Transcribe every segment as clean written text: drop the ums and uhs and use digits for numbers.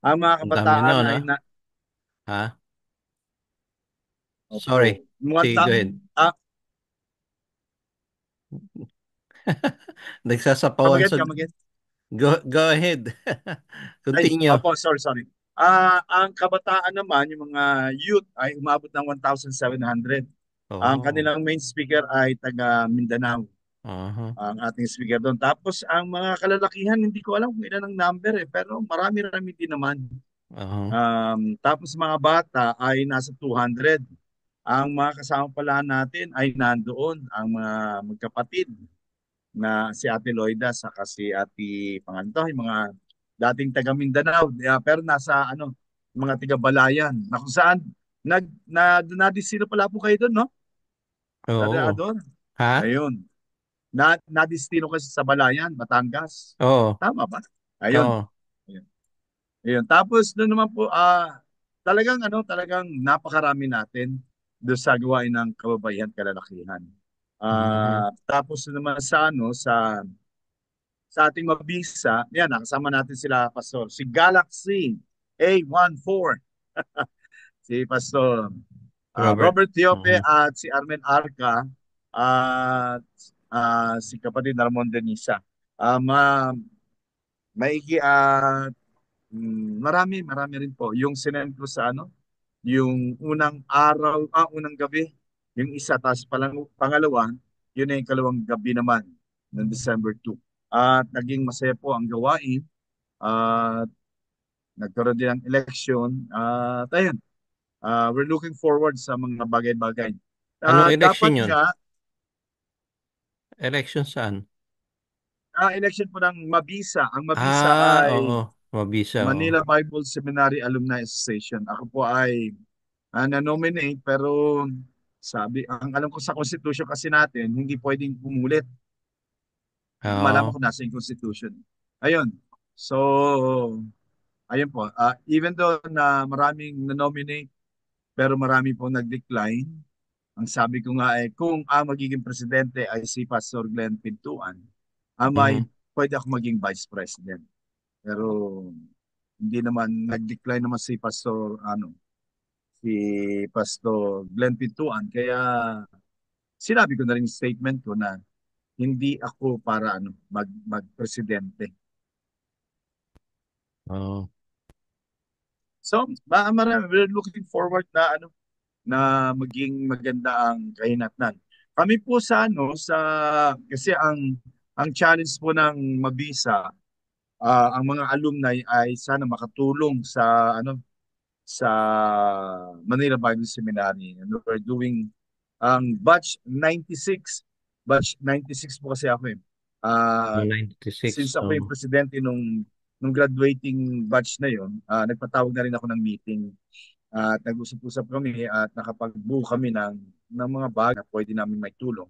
Ang mga Ang dami kabataan no, ay no? na, Ha? Sorry. opo, mga Sige, go ahead. come Nagsasapawan again, sa... come again. Go ahead. Ay, Continue. opo, sorry. Ang kabataan naman, yung mga youth ay umabot ng 1,700. Ang Oh. kanilang main speaker ay taga Mindanao, Uh-huh. ang ating speaker doon. Tapos ang mga kalalakihan, hindi ko alam kung ilan ang number pero marami-rami din naman. Uh-huh. Tapos mga bata ay nasa 200. Ang mga kasama pala natin ay nandoon, ang mga magkapatid na si Ate Loida sa si Ate Panganto, yung mga dating taga Mindanao, pero nasa mga taga Balayan, na kung saan nadistino pala po kayo doon, no? Oo. Doon. Ha? Ayun. Nadistino kasi sa Balayan, Batangas. Oo. Tama ba? Ayun. Oo. Ayun. Ayun. Tapos doon naman po, talagang napakarami natin doon sa gawain ng kababaihan kalalakihan. Mhm. Tapos naman sa ating mabisa, yan, nakasama natin sila, Pastor. Si Galaxy A14, si Pastor Robert. Robert Tiope Mhm. at si Armen Arca at si kapatid na Ramon Denisa. Maigi at marami rin po. Yung sinend ko sa yung unang araw, unang gabi, yung isa, tapos pangalawa, yun ay yung kalawang gabi naman ng December 2. At naging masaya po ang gawain at nagkaroon din ng election. At ayun, we're looking forward sa mga bagay-bagay. Anong election Dapat yun? nga, Election saan? election po ng Mabisa. Ang Mabisa Oo. ay Mabisa, oo. Manila Bible Seminary Alumni Association. Ako po ay na-nominate pero ang alam ko sa Constitution kasi natin, hindi pwedeng pumulit. Hindi ko malaman Oo. kung nasa yung Constitution. Ayun. So, ayun po. Even though na maraming na-nominate, pero marami pong nag-decline, ang sabi ko nga ay kung ang magiging presidente ay si Pastor Glenn Pintuan, Mhm. pwede ako maging vice president. Pero hindi naman nag-decline naman si Pastor Glenn Pintuan, kaya sinabi ko na rin yung statement ko na hindi ako para magpresidente. Oo. So, we're looking forward na maging maganda ang kahinatnan. Kami po kasi ang challenge po ng Mabisa, ang mga alumni ay sana makatulong sa Manila Bible Seminary. And we're doing ang batch 96 po kasi ako eh. Ah, 96. since ako yung Oo. presidente nung graduating batch na yon, nagpatawag na rin ako ng meeting at nag-usap-usap kami at nakapagbuo kami ng mga bagay na pwede namin may tulong.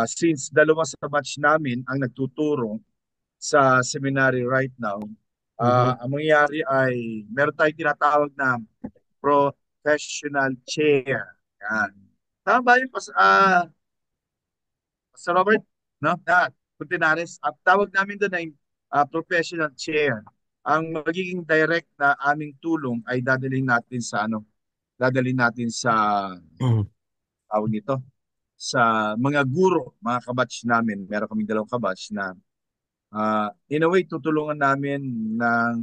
Since dalawa sa batch namin ang nagtuturo sa seminary right now, Mhm. ang mangyayari ay meron tayong tinatawag na professional chair. Yan. Tama ba yun, Pastor Robert? No? Puntinares. At tawag namin doon ay professional chair. Ang magiging direct na aming tulong ay dadalhin natin sa Mhm. tawag nito, sa mga guro, mga kabatch namin. Meron kaming dalawang kabatch na in a way tutulungan namin ng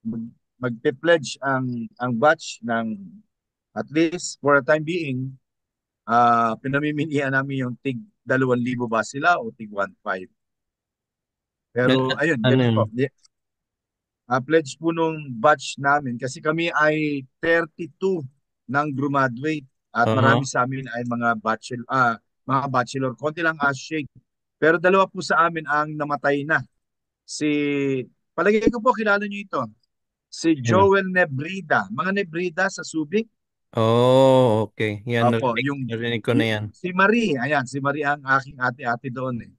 mag- magpe-pledge ang batch ng at least for a time being, pinamimilian namin yung tig 2,000 ba sila o tig 1,500. Pero ayun, Ano ganun yun? po. Pledge po nung batch namin kasi kami ay 32 nang graduate at marami Oo. sa amin ay mga bachelor. Konti lang shake. Pero dalawa po sa amin ang namatay na. Si, palagay ko po kilala niyo ito. Si Yun. Joel Nebrida. Mga Nebrida sa Subic. Oh, okay. Yan, Opo, narinig ko na yan. si Marie, ayan, si Marie ang aking ate-ate doon eh.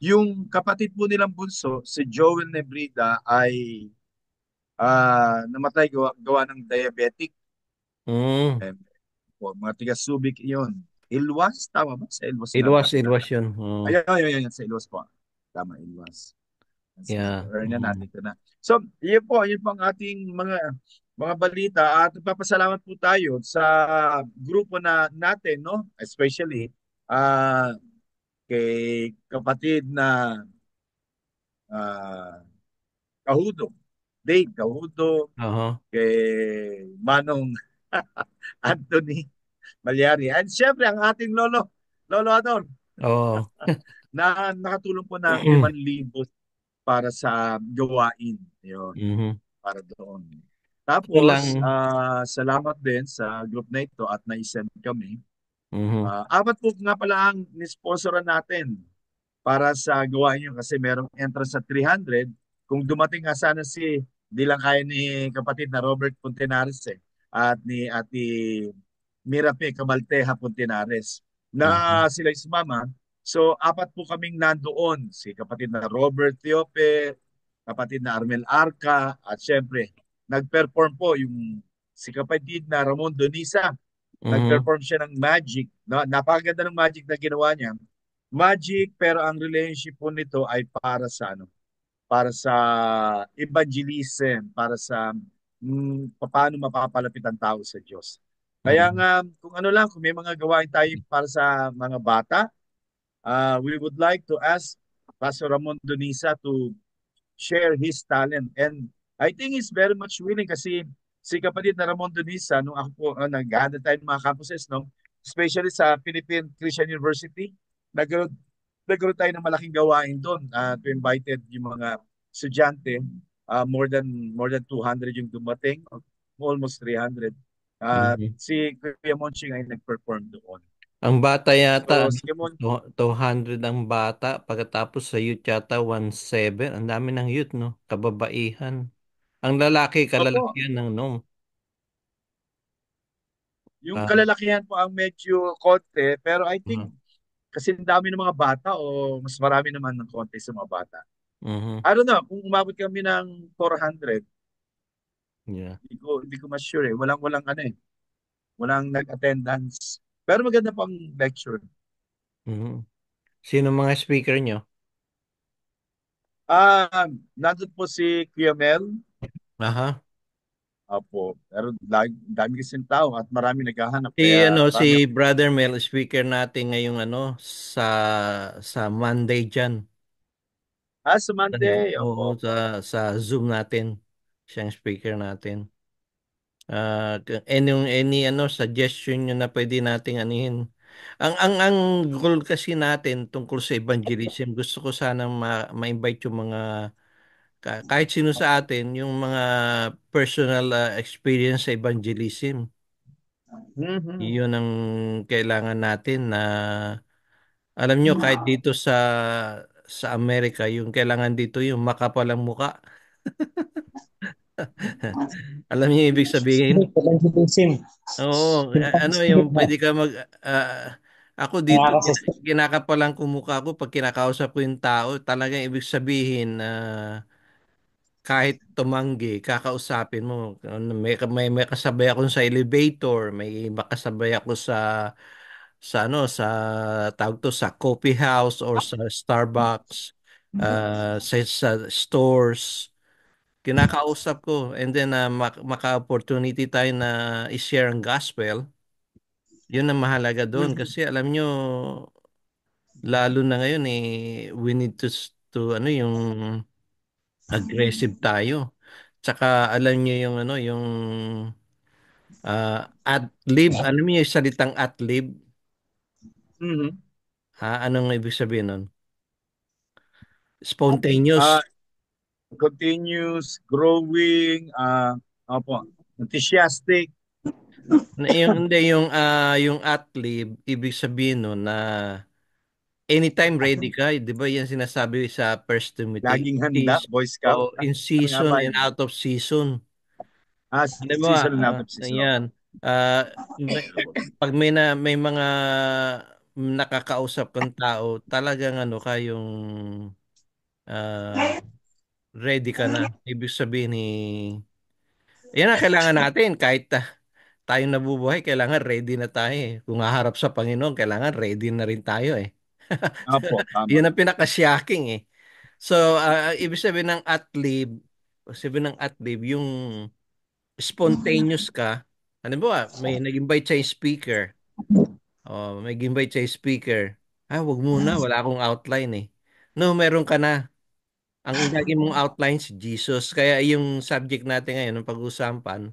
Yung kapatid po nilang bunso, si Joel Nebrida ay namatay gawa ng diabetic. Mm. Eh, mga tiga Subic iyon. Ilwas, tama ba? Sa Ilwas Ilwas, nakatira. ilwas yun. Oo. Ayun, ayun, ayun, sa Ilwas po. Tama, Ilwas. Si Yeah. Erna nandito na. So, yun po ang ating mga balita at papasalamat po tayo sa grupo natin, no? Especially ah kay kapatid na ah, Kahudo, Dave Kahudo, Oo. kay Manong Anthony Malyari. And syempre ang ating Lolo Adon, Oo. na nakatulong po ng 5,000 para sa gawain. Yun, Mhm. para doon. Ako lang. Tapos, salamat din sa group na ito at naisend kami. Mhm. Apat po nga pala ang nisponsoran natin para sa gawain nyo kasi merong entrance sa 300. Kung dumating nga sana di lang kaya ni kapatid na Robert Puntenares at ni Ate Mirape Camalteja Puntenares na Mhm. sila sumama. So, apat po kaming nandoon. Si kapatid na Robert Tiope, kapatid na Armel Arca, at syempre, nag-perform po si kapatid na Ramon Donisa. Mhm. Nag-perform siya ng magic. No? Napakaganda ng magic na ginawa niya. Magic, pero ang relationship po nito ay para sa evangelism, para sa paano mapapalapit ang tao sa Diyos. Kaya Mhm. nga, kung ano lang, kung may mga gawain tayo para sa mga bata, we would like to ask Pastor Ramon Donisa to share his talent. And I think he's very much willing kasi si kapatid na Ramon Donisa, nung ako po, nag-handa tayo ng mga campuses, no? Especially sa Philippine Christian University, nagkaroon, nagkaroon tayo ng malaking gawain doon to invited yung mga estudyante. More than 200 yung dumating, almost 300. Mhm. Si Kuya Monching ay nag-perform doon. Ang bata yata, So, ano, si Kuya Mon, 200 ang bata. Pagkatapos sa youth yata, 17. Ang dami ng youth, no? Kababaihan. Ang lalaki, opo, kalalakihan ng, no? yung Ah, kalalakihan po ang medyo konti, pero I think mhm. kasi ang dami ng mga bata o mas marami naman ng konti sa mga bata. Mhm. I don't know, kung umabot kami ng 400, Yeah. hindi ko mas sure eh. Walang ano eh, walang nag-attendance. Pero maganda pang lecture. Mhm. Sino mga speaker nyo? Nandun po si Kuya Mel. Aha. Apo, pero dami kasing tao at marami naghahanap Si kaya ano si marami ako. Brother Mel speaker natin ngayong ano sa Monday diyan. Sa Monday, Oo, opo. sa Zoom natin. Siyang speaker natin. Any ano suggestion nyo na pwede nating anihin. Ang goal kasi natin tungkol sa evangelism, gusto ko sana ma-invite yung mga kahit sino sa atin yung mga personal experience sa evangelism. Mhm. Yun ang kailangan natin na alam nyo kahit dito sa Amerika yung kailangan dito yung makapalang muka. Alam niyo yung ibig sabihin? Spirit of evangelism. Oo, Yung ano spirit yung na pwede ka ako dito nakakasist. kinakapalang kumukha ko pag kinakausap ko yung tao, talagang ibig sabihin na kahit tumanggi, kakausapin mo. May kasabay ako sa elevator, may makasabay ako sa tawag to sa coffee house or sa Starbucks, sa stores. Kinakausap ko and then maka-opportunity tayo na i-share ang gospel. Yun ang mahalaga doon Mhm. kasi alam nyo lalo na ngayon we need to ano yung aggressive tayo. Tsaka alam nyo yung ano yung ad-lib, alam niyo yung salitang ad-lib? Mhm. Anong ibig sabihin nun? Ah, Spontaneous. continuous growing, opo, enthusiastic. Hindi yung ad-lib, ibig sabihin nun na anytime ready ka, 'di ba? Yan sinasabi sa First Timothy. Laging handa, Boy Scout. In Ano nga season ba and yun? out of season. Di ba? Season and out of season. Ayan. Opo. Ah, may, pag may mga nakakausap kang tao, talagang ano ka yung ah, ready ka na. Ibig sabihin yan ang kailangan natin kahit tayong nabubuhay, kailangan ready na tayo eh. Kung haharap sa Panginoon, kailangan ready na rin tayo eh. Opo, tama. Yun ang pinaka-shocking eh. So, ibig sabihin ng ad-lib, yung spontaneous ka. Ano ba? May nag-invite sa'yo speaker. Oh, may invite sa'yo speaker. Wag muna, wala akong outline eh. No, meron ka na. Ang lagi mong outline si Jesus. Kaya yung subject natin ngayon, ng pag-usapan,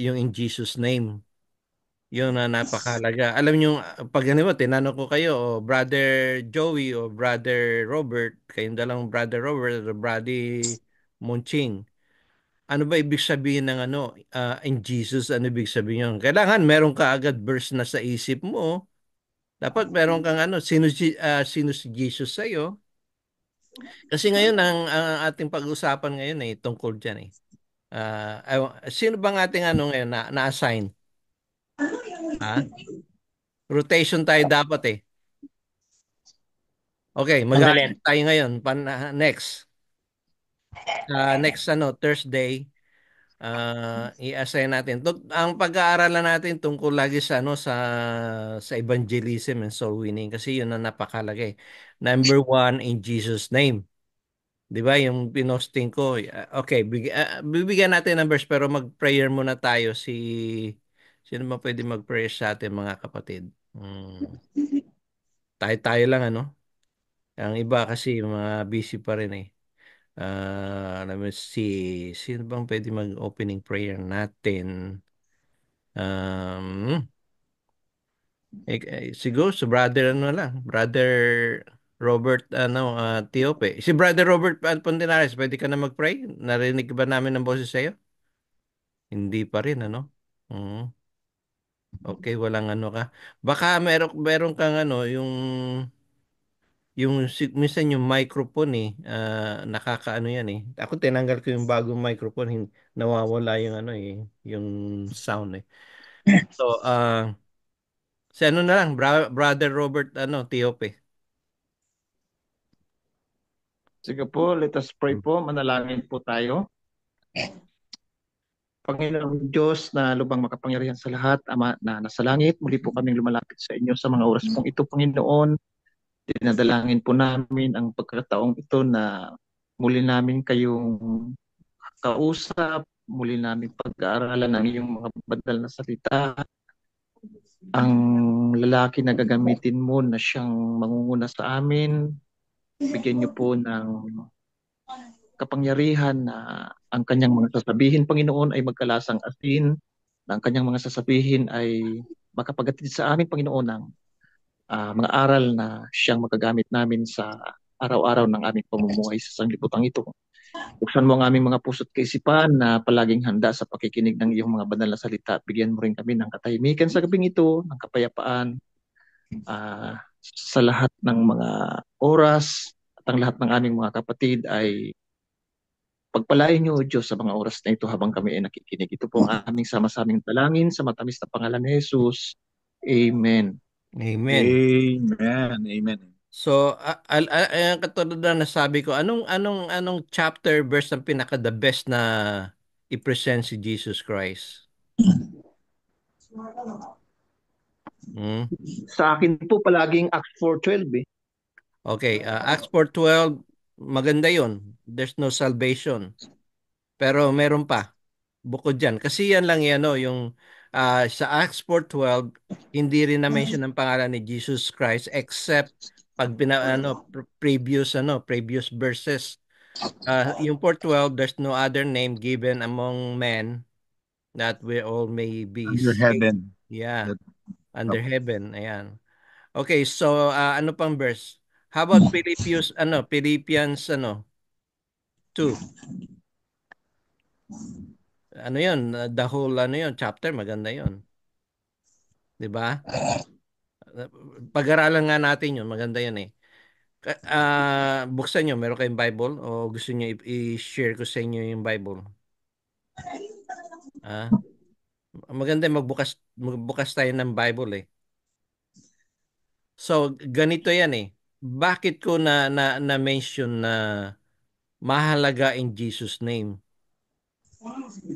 yung in Jesus name. Yun na napakahalaga. Alam niyo, pag ano mo, tinanong ko kayo, Brother Joey o Brother Robert, kayong dalang Brother Robert o Brother Munching, ano ba ibig sabihin ng ano, in Jesus, ano ibig sabihin yun? Kailangan meron ka agad verse na sa isip mo. Dapat meron kang ano, sino si Jesus sa'yo. Kasi ngayon, ang ating pag-usapan ngayon ay tungkol dyan eh. Sino bang ating ano ngayon na-assign? Ha? Rotation tayo dapat eh. Okay, Ang galit. mag-a-assign tayo ngayon. Next. Next ano, Thursday, i-assign natin. Ang pag-aaralan natin tungkol lagi sa ano sa evangelism and soul winning kasi yun ang napakalaga eh. Number one, in Jesus name. 'Di ba? Yung pinosting ko. Okay, bibigyan natin ng verse pero mag-prayer muna tayo sino ba pwede mag-prayer sa atin mga kapatid? Tayo-tayo lang ano. Ang iba kasi mga busy pa rin eh. Let me see. Sino bang pwede mag-opening prayer natin? Um, siguro si brother ano lang, brother Robert ano Tiope. Si brother Robert Pontinares, pwede ka na mag-pray? Narinig ba namin ng boses sa'yo? Hindi pa rin ano. Mm, okay, walang ano ka. Baka meron kang ano minsan yung microphone eh nakakaano yan eh. Ako tinanggal ko yung bagong microphone, nawawala yung ano eh, yung sound eh. So, si ano na lang, Brother Robert ano, Tiope. Sige po, let us pray po. Manalangin po tayo. Panginoong Diyos na lubang makapangyarihan sa lahat, Ama na nasa langit, muli po kaming lumalapit sa inyo sa mga oras pong ito, Panginoon. Dinadalangin po namin ang pagkataong ito na muli namin kayong kausap, muli namin pag-aaralan ang iyong mga banal na salita. Ang lalaki na gagamitin mo na siyang mangunguna sa amin, bigyan niyo po ng kapangyarihan na ang kanyang mga sasabihin, Panginoon, ay magkalasang asin, na ang kanyang mga sasabihin ay makapagatid sa amin, Panginoon, ng mga aral na siyang magagamit namin sa araw-araw ng aming pamumuhay sa sanglibutan ito. Buksan mo ang aming mga puso't kaisipan na palaging handa sa pakikinig ng iyong mga banal na salita. Bigyan mo rin kami ng katahimikan sa gabing ito, ng kapayapaan sa lahat ng mga oras at ang lahat ng aming mga kapatid ay pagpalain niyo, O Diyos, sa mga oras na ito habang kami ay nakikinig. Ito po ang aming sama-saming dalangin sa matamis na pangalan ni Jesus. Amen. Amen. Amen. Amen. So, katulad na nasabi ko, anong chapter verse ang pinaka the best na i-present si Jesus Christ? Hmm? Sa akin po palaging Acts 4:12 eh. Okay, Acts 4:12, maganda 'yon. There's no salvation. Pero meron pa bukod diyan. Kasi yan lang 'yan no, yung sa Acts 4:12 hindi rin na-mention ang pangalan ni Jesus Christ except pag previous verses. Yung 4:12, there's no other name given among men that we all may be Under saved. heaven. Yeah, That, under oh, heaven. Ayan. Okay, so ano pang verse? How about Philippians 2. Ano 'yun? The whole ano 'yun, chapter maganda 'yun, 'di ba? Pag-aralan nga natin 'yun, maganda 'yun eh. Buksan niyo, meron kayong Bible o gusto niyo i-share ko sa inyo yung Bible? Ah, maganda magbukas tayo ng Bible eh. So, ganito 'yan eh. Bakit ko na mention na mahalaga in Jesus name?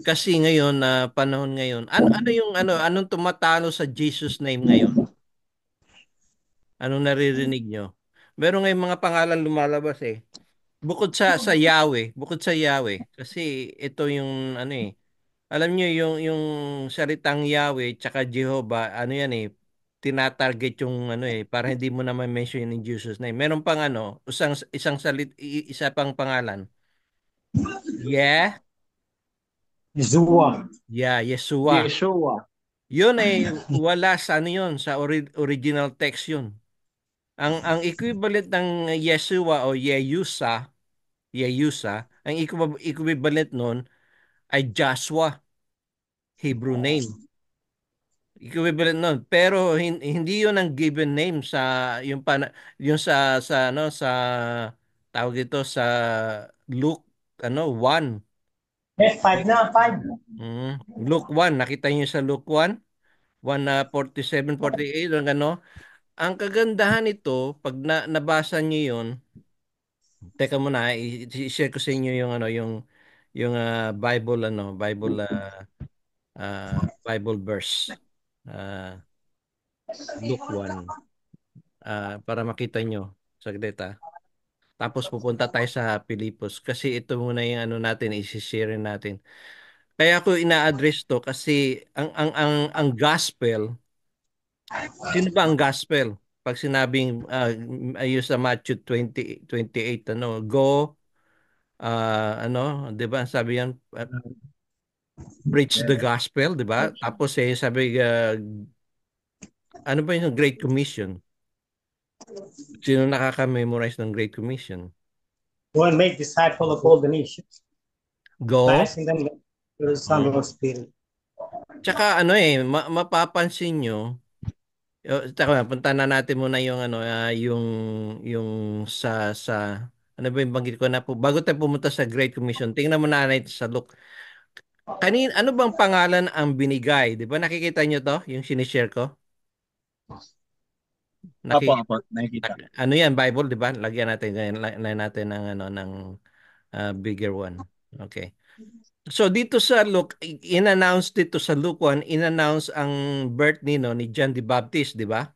Kasi ngayon na panahon ngayon, anong tumatalo sa Jesus name ngayon? Anong naririnig nyo? Meron ngayong mga pangalan lumalabas eh. Bukod sa Yahweh kasi ito yung ano eh. Alam niyo yung salitang Yahweh tsaka Jehovah, ano yan eh, tinatarget yung ano eh para hindi mo naman mention yung Jesus name. Meron pang ano, isa pang pangalan. Yeah, Zua. Yeshua. Yeshua. Yun eh wala sa ano yun, sa original text yun. Ang equivalent ng Yeshua o Yeyusa, ang equivalent nun ay Joshua, Hebrew name. Equivalent nun. Pero hindi 'yun ang given name sa yung sa ano sa tawag ito sa Luke 1. F5 na, 5. Luke 1, nakita niyo sa Luke 1, 1 na 47, 48 ang ano. Ang kagandahan nito pag nabasa niyo 'yon, teka muna, i-share ko sa inyo yung Bible verse. Ah, Luke 1, para makita nyo. Saglit ah. Tapos pupunta tayo sa Pilipos kasi ito muna yung ano natin, i-share natin. Kaya ako ina-address to kasi ang gospel, sino ba ang gospel? Pag sinabing ayun sa Matthew 20:28 go, ano, 'di ba? Sabi yan, preach the gospel, 'di ba? Tapos sabi ano ba yung Great Commission? Sino nakaka-memorize ng Great Commission? Go and make disciple of all the nations, Go. baptizing them with the Son of the Spirit. Tsaka ano mapapansin nyo, taka, punta na natin muna yung yung sa ano ba yung banggit ko na po bago tayo pumunta sa Great Commission. Tingnan mo na natin sa Luke. Ano bang pangalan ang binigay? 'Di ba nakikita nyo to, yung sinishare ko? Apo, Nakikita, apo, nakikita. ano yan, Bible, 'di ba? Lagyan natin ganyan, lagyan natin ng ng bigger one. Okay. So dito sa Luke, in-announce dito sa Luke 1, in-announce ang birth ni John the Baptist, di ba?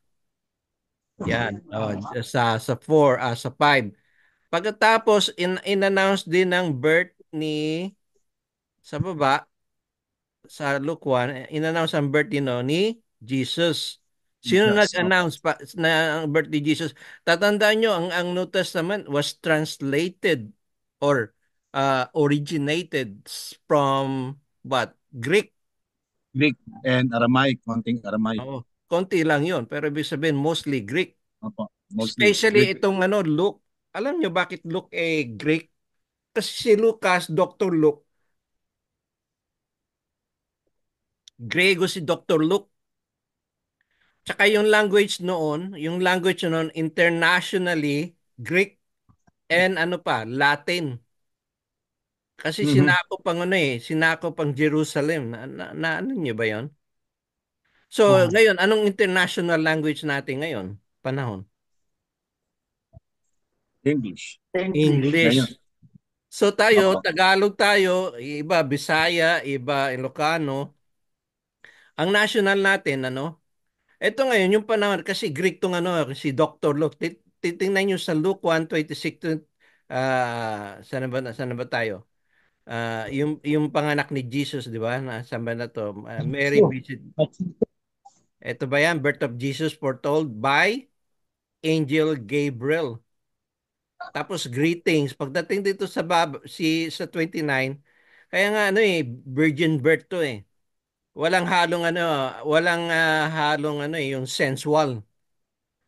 Yan. Oh, sa 4, sa 5. Pagkatapos in-announce din ang birth ni sa baba sa Luke 1, in-announce ang birth ni Jesus. Sino Jesus, opo. nag-announce pa na ang birth ni Jesus? Tatandaan nyo, ang New Testament was translated or originated from what? Greek. Greek and Aramaic, konting Aramaic. Oo. Konti lang yon, pero ibig sabihin mostly Greek. Opo, mostly Especially Greek. itong Luke. Alam nyo bakit Luke Greek? Kasi si Lucas, Dr. Luke, Grego si Dr. Luke. Tsaka yung language noon internationally Greek and ano pa, Latin. Kasi Mhm. sinakop ang Jerusalem. Na ano niyo ba 'yon? So, Mhm. ngayon, anong international language natin ngayon? Panahon. English. English. Ngayon, English. So tayo, opo. Tagalog tayo, iba Bisaya, iba Ilocano. Ang national natin, ito ngayon, yung panahon, kasi Greek tong si Dr. Luke. Titingnan nyo sa Luke 1:26, saan na ba tayo? Yung panganak ni Jesus, di ba? Saan ba na to? Mary Matthew. visit. Ito ba yan? Birth of Jesus foretold by Angel Gabriel. Tapos greetings. Pagdating dito sa 29, kaya nga virgin birth to eh. Walang halong yung sensual.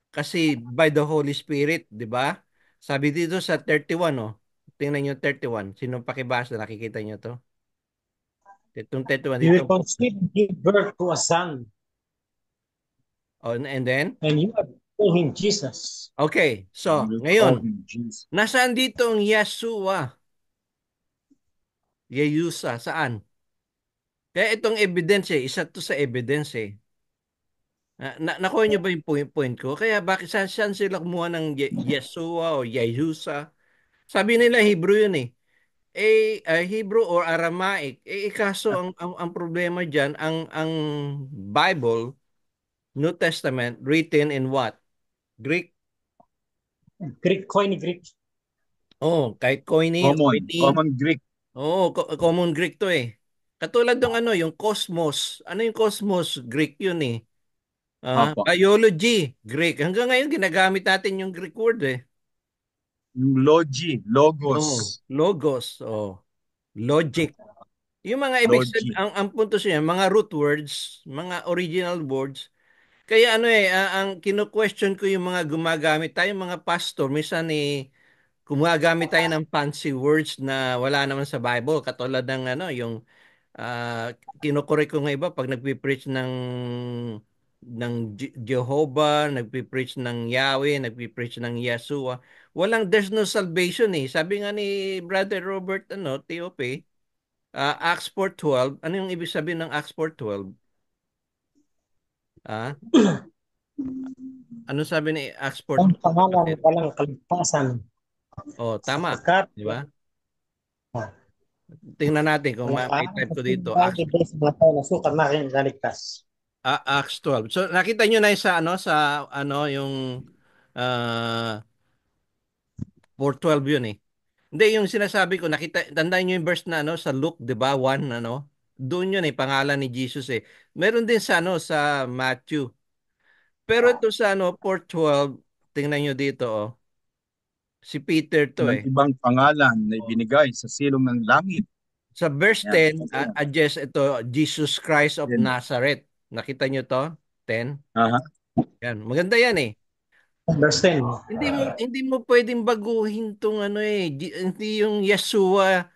Kasi by the Holy Spirit, 'di ba? Sabi dito sa 31, oh. Tingnan niyo 31. Sino pakibasa, nakikita niyo to? Itong 31 You dito. will conceive and give birth to a son, Oh, and then and you are to call him Jesus. okay. You So, will call ngayon, him Jesus. nasaan dito ang Yeshua? Yeyusa, saan? Kaya itong evidence isa to sa evidence eh. Nakuha niyo ba yung point ko? Kaya bakit saan sila kumuha ng Yeshua o Yehusa? Sabi nila Hebrew yun eh. Hebrew or Aramaic. Kaso ang problema diyan, ang Bible, New Testament, written in what? Greek. Greek, Koine Greek. Oh, kahit coiny. Common Greek. Oo, common Greek to eh. Katulad ng ano, yung cosmos. Ano yung cosmos? Greek yun eh. Opo. Biology, Greek. Hanggang ngayon, ginagamit natin yung Greek word eh. Logos. Logos, logic. Yung mga ibig sabihin, Logi. ang punto siya, mga root words, mga original words. Kaya ano eh, ang kino-question ko yung mga gumagamit tayo, mga pastor, minsan eh, gumagamit tayo ng fancy words na wala naman sa Bible. Katulad ng ano, yung kinokorek ko ng iba pag nagpi-preach ng Jehovah, nagpi-preach ng Yahweh, nagpi-preach ng Yeshua. There's no salvation eh. Sabi nga ni Brother Robert, Teope, Acts 4:12, ano yung ibig sabihin ng Acts 4:12? Ah, ano sabi ni Acts Ang 4:12? pangalan Kapatid? walang kaligtasan Oh, tama, sapagkat di ba? Tingnan natin kung wala may ka type ko kasi dito, bagay din sa mga tao na sukat na rin naligtas. Acts 12. So nakita nyo na yung sa yung uh, 4:12 yun eh. Hindi, yung sinasabi ko, tandaan nyo yung verse na sa Luke, di ba? 1, doon yun eh, pangalan ni Jesus eh. Meron din sa sa Matthew. Pero ito sa 4:12, tingnan nyo dito Si Peter to Ng eh. ibang pangalan na Oh. ibinigay sa silong ng langit. Sa verse Yan. 10, address ito, Jesus Christ of Yan. Nazareth. Nakita nyo to? 10. Aha. Yan, maganda yan eh. Understand? Hindi mo pwedeng baguhin tong hindi yung Yeshua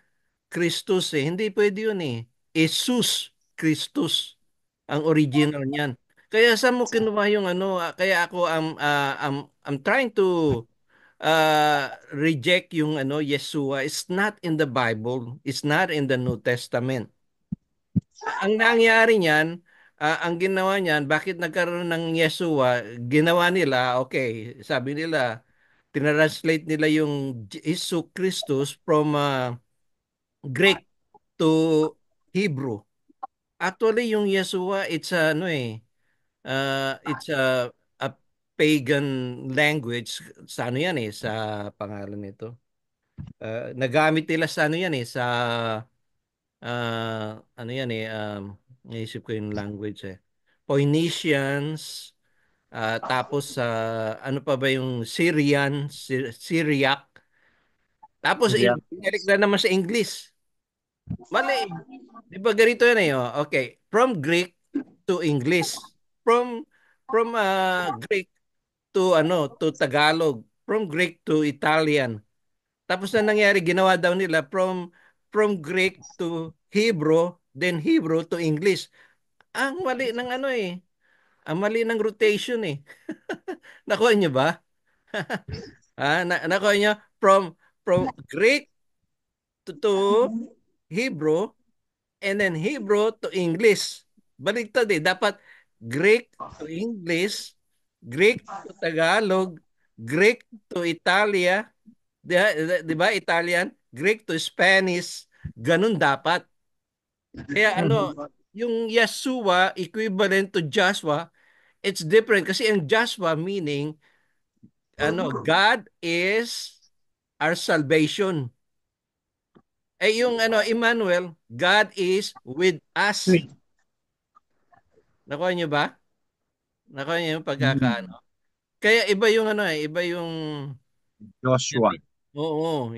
Christus eh. Hindi pwede yun eh. Jesus Christus ang original niyan. Kaya sa mo kinuha yung kaya ako I'm trying to reject yung Yeshua. It's not in the Bible. It's not in the New Testament. Ang nangyari niyan, ang ginawa niyan, bakit nagkaroon ng Yeshua, ginawa nila, okay, sabi nila, tinranslate nila yung Jesus Christus from Greek to Hebrew. Actually, yung Yeshua, it's a pagan language sa yan eh, sa pangalan nito. Nagamit nila sa yan eh, sa yan eh, naisip ko yung language eh. Phoenicians, tapos ano pa ba yung Syrian, Syriac, tapos Syria. binalik na naman sa English. Mali. Di ba ganito yan eh, Okay, from Greek to English. From Greek to Tagalog. From Greek to Italian. Tapos na nangyari, ginawa daw nila from Greek to Hebrew, then Hebrew to English. Ang mali ng ang mali ng rotation eh. Nakuha niyo ba? Nakuha niyo from Greek to Hebrew, and then Hebrew to English. Baliktad eh. Dapat Greek to English, Greek to Tagalog, Greek to Italia, di ba? Italian, Greek to Spanish, ganun dapat. Kaya yung Yeshua equivalent to Joshua, it's different kasi ang Joshua meaning God is our salvation. Yung Emmanuel, God is with us. Nakuha niyo ba? Nakuha niyo yung pagkakaano. Kaya iba yung iba yung Joshua. Oo,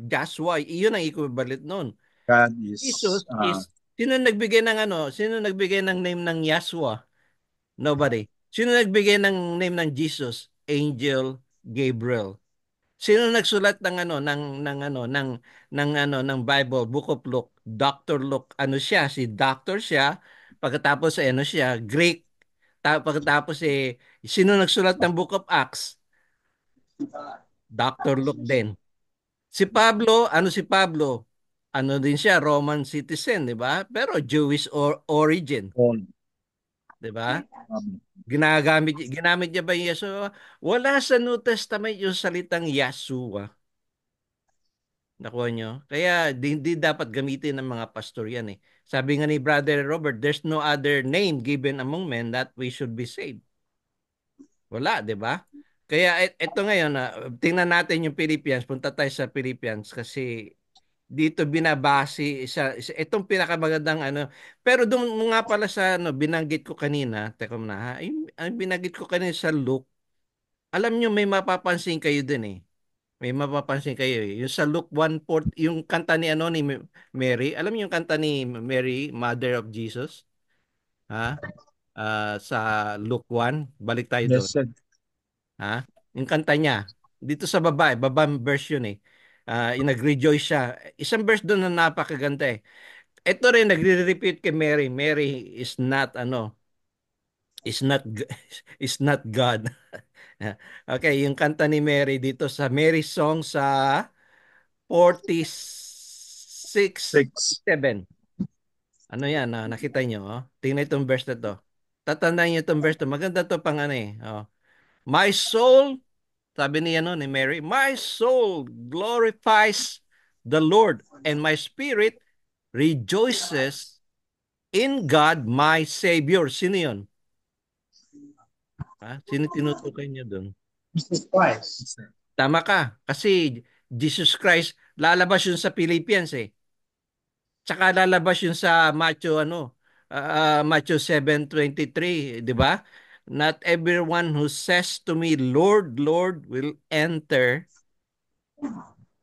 Joshua, iyon ang equivalent noon. God Jesus is is sino nagbigay ng name ng Yeshua? Nobody. Sino nagbigay ng name ng Jesus? Angel Gabriel. Sino nagsulat ng ng Bible, Book of Luke? Dr. Luke. Si doctor siya. Pagkatapos siya, Greek. Pagkatapos sino nagsulat ng Book of Acts? Dr. Luke din. Si Pablo, si Pablo? Ano din siya, Roman citizen, di ba? Pero Jewish origin, Paul. di ba? Ginamit niya ba yung Yeshua? Wala sa New Testament yung salitang Yeshua. Nakuha nyo? Kaya hindi dapat gamitin ng mga pastor yan eh. Sabi nga ni Brother Robert, there's no other name given among men that we should be saved. Wala, di ba? Kaya ito ngayon, tingnan natin yung Philippians. Punta tayo sa Philippians kasi dito binabase itong pinakamagandang ano. Pero doon nga pala sa ano, binanggit ko kanina, teka muna ha, yung binanggit ko kanina sa Luke, alam nyo may mapapansin kayo din eh. May mapapansin kayo eh. Yung sa Luke 1:4, yung kanta ni ano ni Mary, alam niyo yung kanta ni Mary, Mother of Jesus? Ha? Sa Luke 1, balik tayo doon. Yes, sir. Ha? Yung kanta niya, dito sa baba, babang verse yun eh. Yung nag-rejoice siya. Isang verse doon na napakaganda eh. Ito rin, nagre-repeat kay Mary. Mary is not, ano, is not, is not God. Okay, yung kanta ni Mary dito sa Mary Song sa 46, 6. 7. Ano yan? Nakita nyo? Oh? Tingnan itong verse na to. Tatandaan nyo itong verse to. Maganda to pang ano eh. Oh. My soul, sabi niya no, ni Mary, my soul glorifies the Lord and my spirit rejoices in God my Savior. Sino yun? Sino tinutukoy niyo doon? Jesus Christ. Tama ka. Kasi Jesus Christ, lalabas yun sa Philippians eh. Tsaka lalabas yun sa Matthew ano, Matthew 7:23, 'di ba? Not everyone who says to me, Lord, Lord, will enter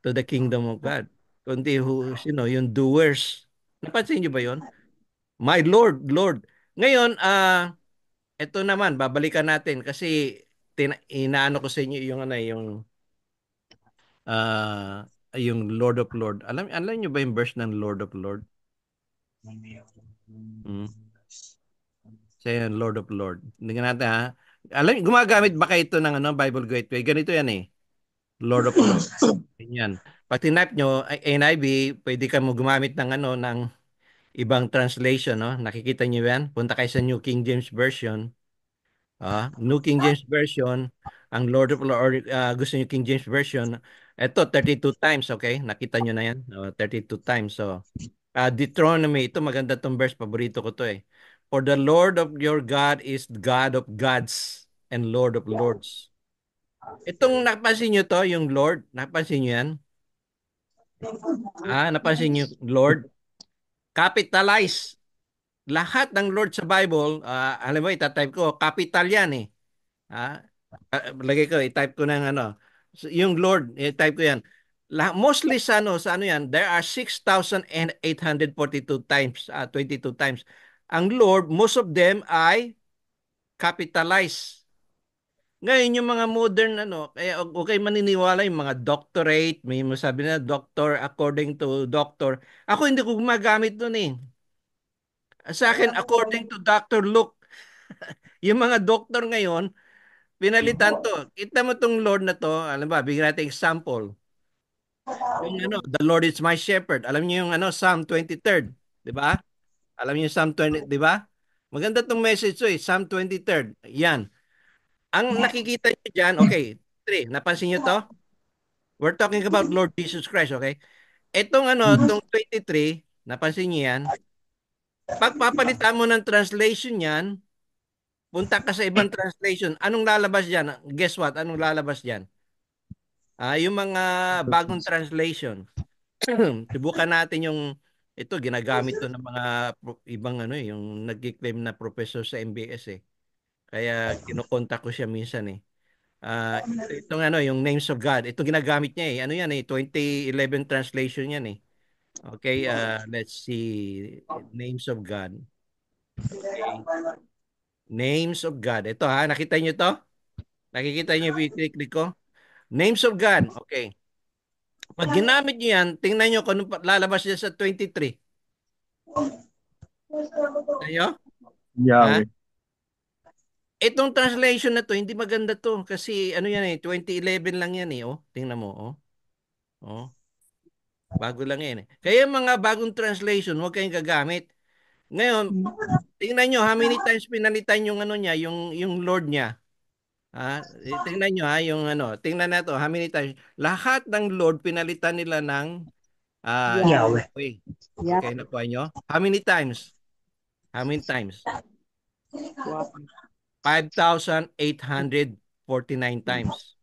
to the kingdom of God. Kundi yung doers. Napansin niyo ba 'yon? My Lord, Lord. Ngayon, ito naman babalikan natin kasi inaano ko sa inyo yung ano yung Lord of Lord. Alam niyo ba yung verse ng Lord of Lord? Hmm. Siya yung Lord of Lord. Tingnan natin ha. Gumagamit ba kayo ito ng ano, Bible Gateway? Ganito yan eh. Lord of Lord. Ganyan. Pag tinype nyo, NIV, pwede ka mo gumamit ng ano, ng ibang translation, no? Nakikita nyo yan? Punta kayo sa New King James Version. New King James Version, ang Lord of Lord, gusto nyo King James Version, ito 32 times, okay? Nakita nyo na yan? 32 times. So, Deuteronomy, ito maganda tong verse, paborito ko to eh. For the Lord of your God is God of gods and Lord of lords. Itong napansin nyo to, yung Lord, napansin nyo yan? Napansin nyo, Lord? Capitalize. Lahat ng Lord sa Bible, alam mo, itatype ko, capital yan eh. Ah, lagay ko, i-type ko ng ano. Yung Lord, i-type ko yan. Mostly sa ano yan, there are 6,842 times, 22 times. Ang Lord, most of them ay capitalized. Ngayon, yung mga modern ano, kaya okay maniniwala yung mga doctorate, may masabi na doctor according to doctor. Ako hindi ko gumagamit doon eh. Sa akin, according to Dr. Luke, yung mga doktor ngayon, pinalitan to. Kita mo tong Lord na to, alam ba, bigyan natin example. Yung ano, the Lord is my shepherd. Alam niyo yung ano, Psalm 23rd, 'di ba? Alam niyo yung Psalm 20, 'di ba? Maganda tong message to eh, Psalm 23rd. Yan. Ang nakikita niyo diyan, okay, 3, napansin niyo to? We're talking about Lord Jesus Christ, okay? Etong ano, tong 23, napansin niyo yan? Pagpapalitan mo ng translation yan, punta ka sa ibang translation, anong lalabas diyan? Guess what? Anong lalabas diyan? Yung mga bagong translation. Subukan natin yung ito ginagamit to ng mga ibang ano yung nagki-claim na professor sa MBS eh. Kaya kinukontak ko siya minsan eh. Itong ano yung Names of God. Ito ginagamit niya eh. Ano yan eh 2011 translation yan eh. Okay, let's see Names of God. Okay. Names of God. Ito ha, nakita niyo to? Nakikita niyo yung click ko? Names of God. Okay. Pag ginamit niyo yan, tingnan niyo kung anong lalabas niya sa 23. Tayo? Ha? Yahweh. Itong translation na to, hindi maganda to. Kasi ano yan eh, 2011 lang yan eh. Oh, tingnan mo. Oh. Oh. Bago lang yan eh. Kaya yung mga bagong translation, huwag kayong gagamit. Ngayon, tingnan nyo, how many times pinalitan yung ano niya, yung Lord niya. Tingnan nyo yung ano, tingnan na to, how many times. Lahat ng Lord, pinalitan nila ng Yahweh. Yahweh. Okay, nakuha nyo? How many times? How many times? 5,842 49 times.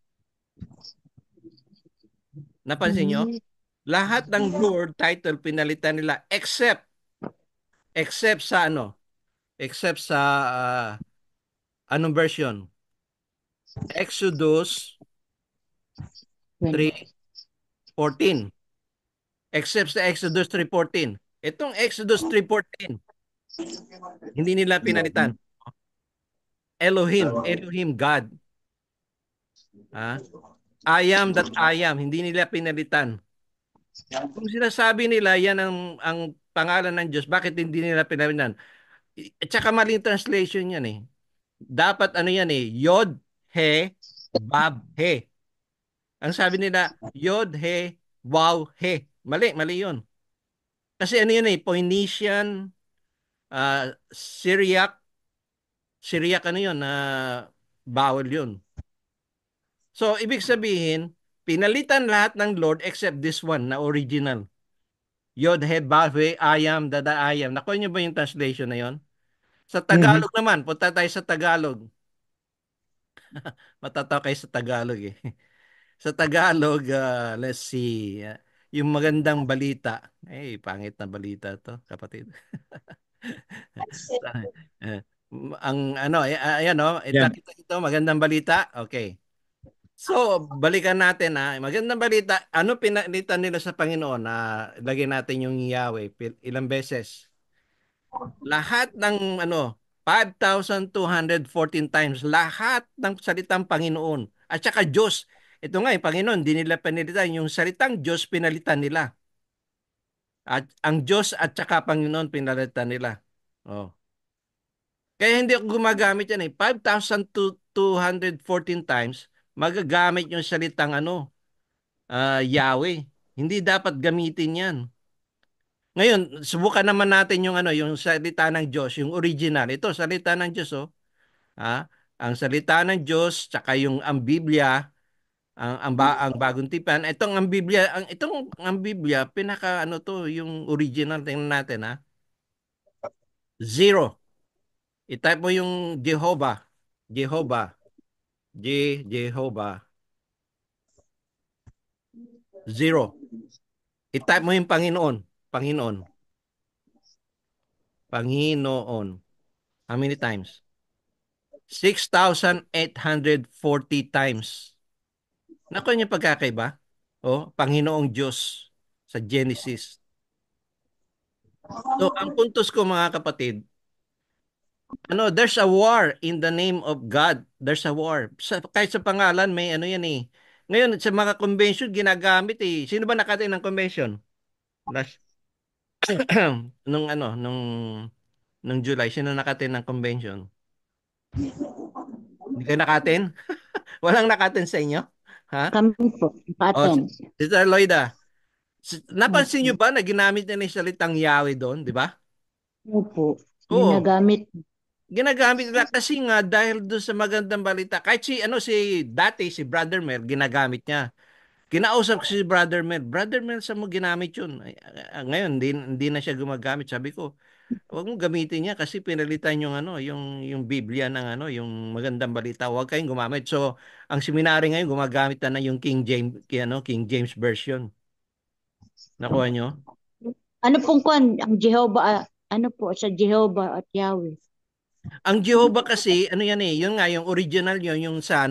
Napansin nyo? Lahat ng Lord title pinalitan nila except sa ano? Except sa anong version? Exodus 3:14. Except sa Exodus 3:14. Itong Exodus 3:14, hindi nila pinalitan. Elohim God. I am that I am, hindi nila pinalitan. Kung sinasabi nila yan ang pangalan ng Diyos, bakit hindi nila pinalitan? At saka maling translation yan eh. Dapat ano yan eh, Yod, He, Bab, He. Ang sabi nila, Yod, He, Wow, He. Mali yun. Kasi ano yun eh, Phoenician, Syriac ano yun, bawal yun. So, ibig sabihin, pinalitan lahat ng Lord except this one na original. Yod, He, Bab, He, I am, Dada, I am. Nakuha niyo ba yung translation na yun? Sa Tagalog naman, punta tayo sa Tagalog. Matataw kayo sa Tagalog eh. Sa Tagalog, let's see. Yung magandang balita. Pangit na balita to, kapatid. Eh, ang ano, ayan oh, ito magandang balita. Okay. So, balikan natin magandang balita. Ano pinalitan nila sa Panginoon? Lagyan natin yung Yahweh ilang beses. Lahat ng 5,214 times, lahat ng salitang Panginoon at saka Diyos. Ito nga, yung Panginoon, hindi nila pinalitan. Yung salitang Diyos, pinalitan nila. At ang Diyos at saka Panginoon, pinalitan nila. Oh. Kaya hindi ako gumagamit yan eh. 5,214 times, magagamit yung salitang Yahweh. Hindi dapat gamitin yan. Ngayon, subukan naman natin yung salita ng Diyos, yung original. Ito, salita ng Diyos, oh. Ang salita ng Diyos, tsaka ang Biblia, ang bagong tipan. Ang Biblia, pinaka yung original, tingnan natin, Zero. I-type mo yung Jehovah. Jehovah. Zero. I-type mo yung Panginoon. How many times? 6,840 times. Nakuha niyo pagkakaiba? Panginoong Diyos sa Genesis. So, ang puntos ko mga kapatid, there's a war in the name of God. There's a war. Kahit sa pangalan, may yan eh. Ngayon, sa mga convention, ginagamit eh. Sino ba nakatin ng convention? Last, nung July, sino nakatin ng convention? Hindi kayo nakatin? Walang nakatin sa inyo? Ha? Kami po, naka-attend. Sister Loida, napansin nyo ba na ginamit niya yung salitang Yahweh doon, di ba? Opo, Oo. ginagamit. Nila kasi nga dahil doon sa magandang balita. Kahit si Brother Mel, ginagamit niya. Kinausap ko si Brother Mel. Brother Mel, saan mo ginamit yun? Ngayon, hindi na siya gumagamit. Sabi ko, huwag mong gamitin niya kasi pinalitan yung Biblia ng yung magandang balita. Huwag kayong gumamit. So, ang seminary ngayon gumagamit na yung King James version. Nakuha nyo? Ano pong ang Jehovah, ano po sa Jehovah at Yahweh? Ang Jehovah kasi, yan eh, yun nga, yung original yun, yung sa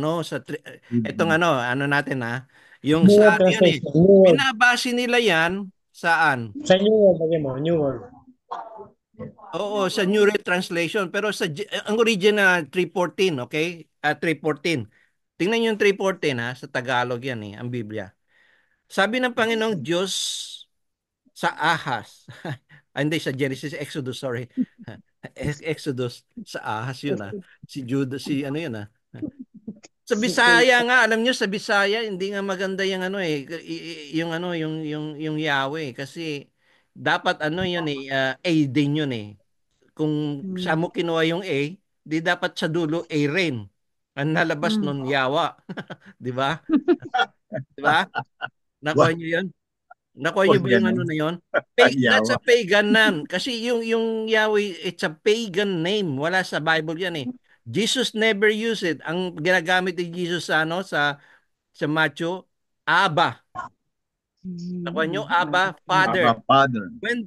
etong natin yung New sa World yun eh, Translation. New World. binabase nila yan, saan? Sa New World, lagyan mo. New World. Oo, sa New World Translation, pero ang original 314, okay? 314. Tingnan niyo yung 314 sa Tagalog yan eh, ang Biblia. Sabi ng Panginoong Diyos sa Ahas, hindi sa Genesis, Exodus, sorry. Exodus sa Ahas yun Si Judas, yun Sa Bisaya nga, alam niyo sa Bisaya hindi nga maganda yung yung Yahweh kasi dapat yun eh, A din yun eh. Kung sa mo kinuha yung A, di dapat sa dulo A rin. Ang nalabas nun Yawa. Di ba? Di ba? Nakuha niyo yun? Nakuha niyo ba yung na yun? That's a pagan name. Kasi yung Yahweh, it's a pagan name. Wala sa Bible yan eh. Jesus never used it. Ang ginagamit ni Jesus sa ano sa Matthew, Abba. Nakuha nyo? Abba, Abba, Father. Father.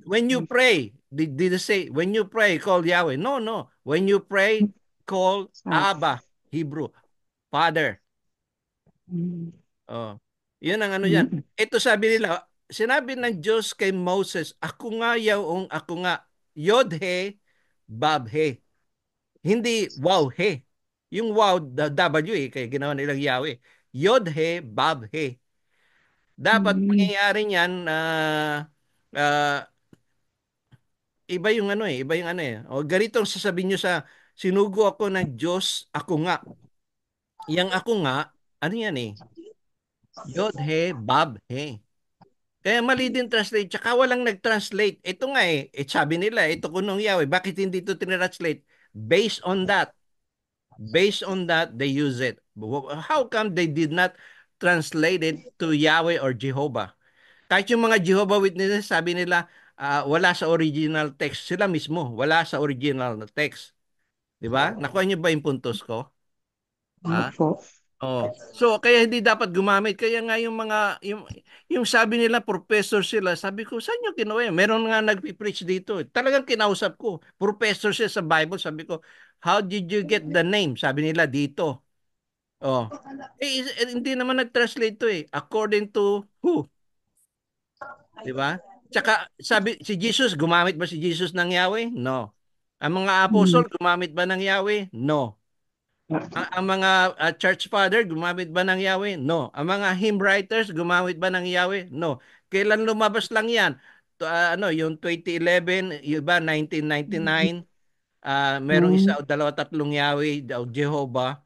When you pray, did it say, when you pray, call Yahweh? No, no. When you pray, call Abba, Hebrew, Father. Oh. Yun ang ano yan. Ito sabi nila, sinabi ng Diyos kay Moses, ako nga yaong ako nga, Yod-he, Bab-he. Hindi wow-he. Yung wow, W kaya ginawa nilang Yahweh. Yod-he, Bab-he. Dapat mangyayari niyan na iba yung ano iba yung ano O ganito ang sasabihin nyo sa sinugo ako ng Diyos, ako nga. Yang ako nga, ano yan Yod-he, Bab-he. Kaya mali din translate. Tsaka walang nag-translate. Ito nga sabi nila, ito kunong Yahweh. Bakit hindi ito tinranslate? Based on that, they use it. How come they did not translate it to Yahweh or Jehovah? Kahit yung mga Jehovah Witnesses, sabi nila, wala sa original text. Sila mismo, wala sa original text. Di ba? Nakuha niyo ba yung puntos ko? Ha? Opo. Oh. So kaya hindi dapat gumamit. Kaya nga yung sabi nila professor sila, sabi ko, saan niyo kinuha yan? Meron nga nagpi-preach dito. Talagang kinausap ko. Professor siya sa Bible. Sabi ko, how did you get the name? Sabi nila dito. Oh. Hindi naman nag-translate to According to who? Di ba? Tsaka sabi si Jesus, gumamit ba si Jesus ng Yahweh? No. Ang mga apostol gumamit ba ng Yahweh? No. Ang mga church father, gumamit ba ng Yahweh? No. Ang mga hymn writers, gumamit ba ng Yahweh? No. Kailan lumabas lang yan? Yung 2011, yung iba 1999, merong isa o dalawa tatlong Yahweh o Jehovah,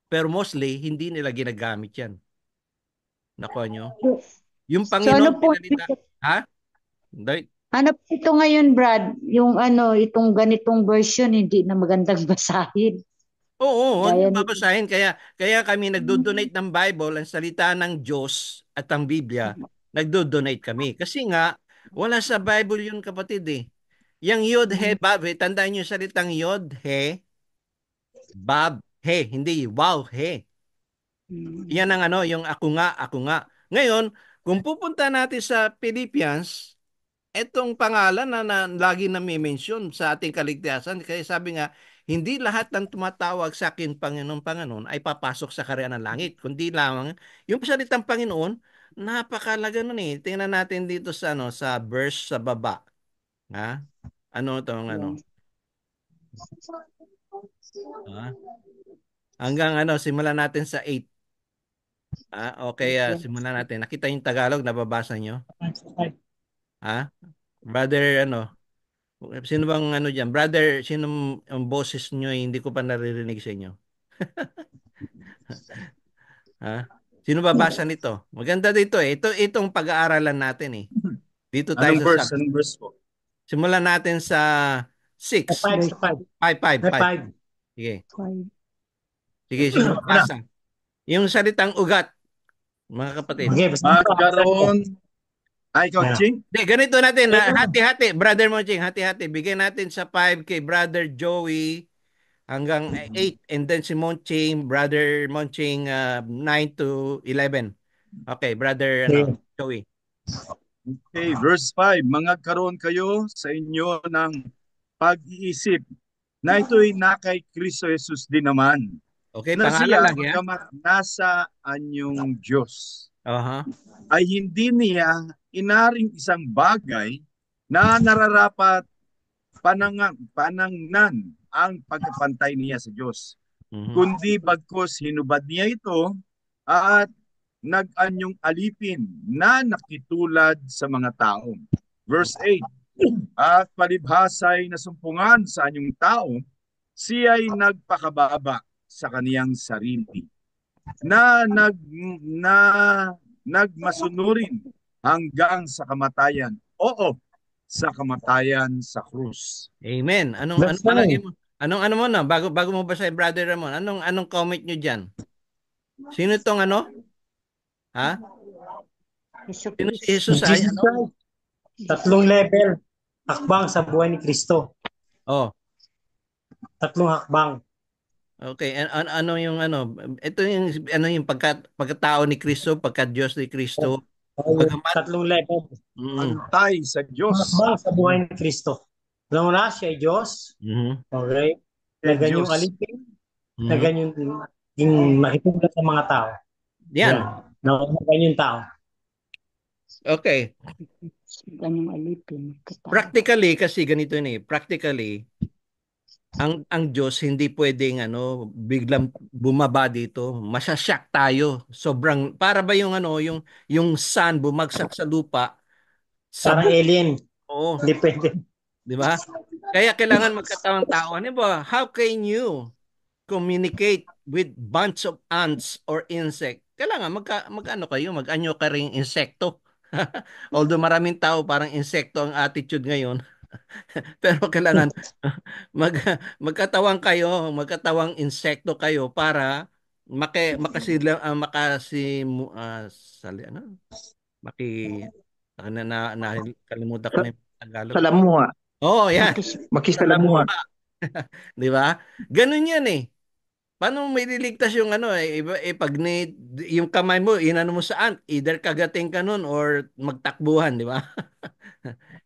pero mostly hindi nila ginagamit yan. Nakuha nyo? Yung So ano Panginoon po, pinalita. Ha? Hindi. ano po ito ngayon, Brad? Yung itong ganitong version, hindi na magandang basahin. Oo, huwag Gaya niyo nito. babasahin. Kaya kami nagdo-donate ng Bible, ang salita ng Diyos at ang Biblia, nagdo-donate kami. Kasi nga, wala sa Bible yun kapatid Yang Yod, He, Bab, He. Tandaan niyo yung salitang Yod, He, Bab, He. Hindi, Wow, He. Yan ang yung ako nga, ako nga. Ngayon, kung pupunta natin sa Philippians, etong pangalan na lagi na may mention sa ating kaligtasan, kaya sabi nga, hindi lahat ng tumatawag sa akin, Panginoon, Panginoon, ay papasok sa kaharian ng langit. Kundi lamang, yung salitang Panginoon, napakalaga nun Tingnan natin dito sa verse sa baba. Ha? Ano itong Ha? Hanggang simulan natin sa 8. Okay, simulan natin. Nakita yung Tagalog, nababasa nyo? Ha? Brother, sino bang dyan? Brother, sino ang boses nyo hindi ko pa naririnig sa inyo? Ha? Sino babasa nito? Maganda dito itong pag-aaralan natin Dito tayo Anong sa verse? Anong verse po? Simulan natin sa 6. 5. 5. Sige. Sige, sino Una. babasa? Yung salitang ugat, mga kapatid. Okay, Magkaroon. Ikaw, Yeah. Ching? Hindi, ganito natin. Hati-hati. Brother Monching, hati-hati. Bigyan natin sa 5 kay Brother Joey hanggang 8. And then si Monching, Brother Monching, 9 to 11. Okay, Brother Joey. Okay, verse 5. Mangagkaroon kayo sa inyo ng pag-iisip na ito'y na kay Kristo Jesus din naman. Okay, Na pangalan siya, lang yan. pagkamat nasa anyong Diyos, Aha. ay hindi niya inaring isang bagay na nararapat panangnan ang pagkapantay niya sa Diyos. Kundi bagkus hinubad niya ito at nag-anyong alipin na nakitulad sa mga tao. Verse 8, at palibhasay na sumpungan sa anyong tao, siya'y nagpakababa sa kaniyang sarili na nagmasunurin hanggang sa kamatayan. Oo, sa kamatayan sa krus. Amen. Anong palagay mo? Anong mo na bago mo basahin, Brother Ramon? Anong comment nyo diyan? Sino itong Ha? Sino si Jesus ay Tatlong level. Hakbang sa buhay ni Kristo. Oh. 3 hakbang. Okay, ano yung ano, ito yung ano yung pagkatao ni Kristo, pagka Diyos ni Kristo, Yung bagamat tatlong level. mm, Antay sa Diyos. Hakbang sa buhay ni Kristo. Una, siya ay Diyos. mhm, Okay? Na Kay ganyong Diyos. alipin, na mhm. ganyong yung makitulad sa mga tao. Yan. Yan. Na ganyong tao. Okay. Ganyung alipin. Katao. Practically kasi ganito ni, practically ang Diyos hindi pwedeng ano biglang bumaba dito. Masasyak tayo. Sobrang para ba yung ano yung sun bumagsak sa lupa, Parang sabog. alien. Oo, Hindi pwede. 'di ba? Kaya kailangan magkatawang tao. Ano ba? How can you communicate with bunch of ants or insect? Kailangan mag-ano kayo, mag-anyo ka ring insekto. Although maraming tao parang insekto ang attitude ngayon, pero kailangan mag magkatawang insekto kayo para makasila ano? Maki kalimutan ko Sa, na yung Tagalog. salamuha. Oh, yan. Makis- Salamuha, Makisalamuha. 'di ba? Ganun 'yan eh. Paano mo ililigtas yung ano pag yung kamay mo inano mo saan, either kagating ka nun or magtakbuhan, di ba?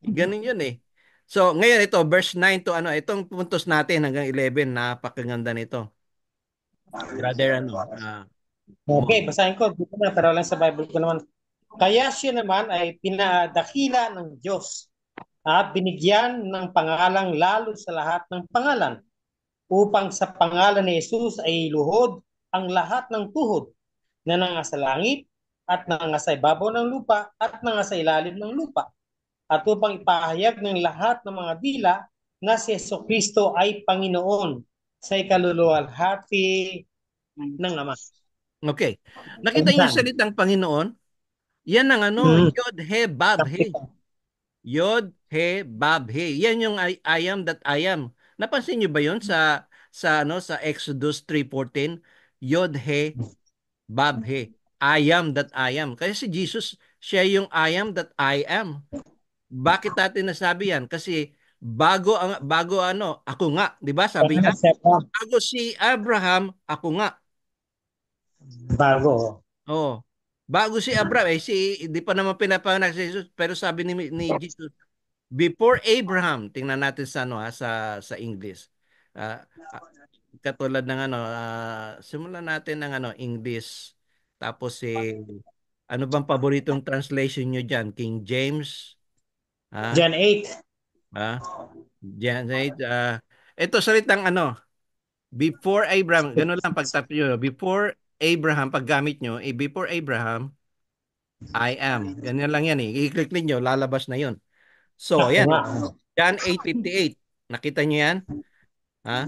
Ganun yun eh. So, ngayon ito, verse 9 to ano, itong puntos natin hanggang 11, napakaganda nito. Brother, ano, Okay, mo. basahin ko. Dito na, pero lang sa Bible ko naman. Kaya siya naman ay pinadakila ng Diyos at binigyan ng pangalang lalo sa lahat ng pangalan upang sa pangalan ni Jesus ay luhod ang lahat ng tuhod na nangasa langit at nangasa ibabaw ng lupa at nangasa ilalim ng lupa at upang ipahayag ng lahat ng mga dila na si Kristo ay Panginoon sa ikaluluwalhati ng Ama. Okay. Nakita niyo yung Minsan. salitang Panginoon? Yan ang ano, Mm. Yod, He, Bab, He. Yod, He, Bab, He. Yan yung I am that I am. Napansin niyo ba yun sa Exodus 3:14? Yod, He, Bab, He. I am that I am. Kasi si Jesus, siya yung I am that I am. Bakit natin nasabi yan? Kasi bago ano, ako nga, 'di ba? Sabi niya, bago si Abraham, ako nga. Bago. Oh. Bago si Abraham, di pa naman pinapanganak si Jesus, pero sabi ni Jesus, before Abraham, tingnan natin sa ano sa English. Ah, katulad ng ano, simulan natin ng ano English. Tapos ano bang paboritong translation nyo diyan? King James, ha? John 8. Ha? Diyan, ito salitang ano, before Abraham, ganun lang pagtap nyo, before Abraham, paggamit nyo, before Abraham, I am. Ganyan lang yan eh. I-click ninyo, lalabas na yun. So, Ako ayan nga. oh. John 8:58. Nakita nyo yan? Ha?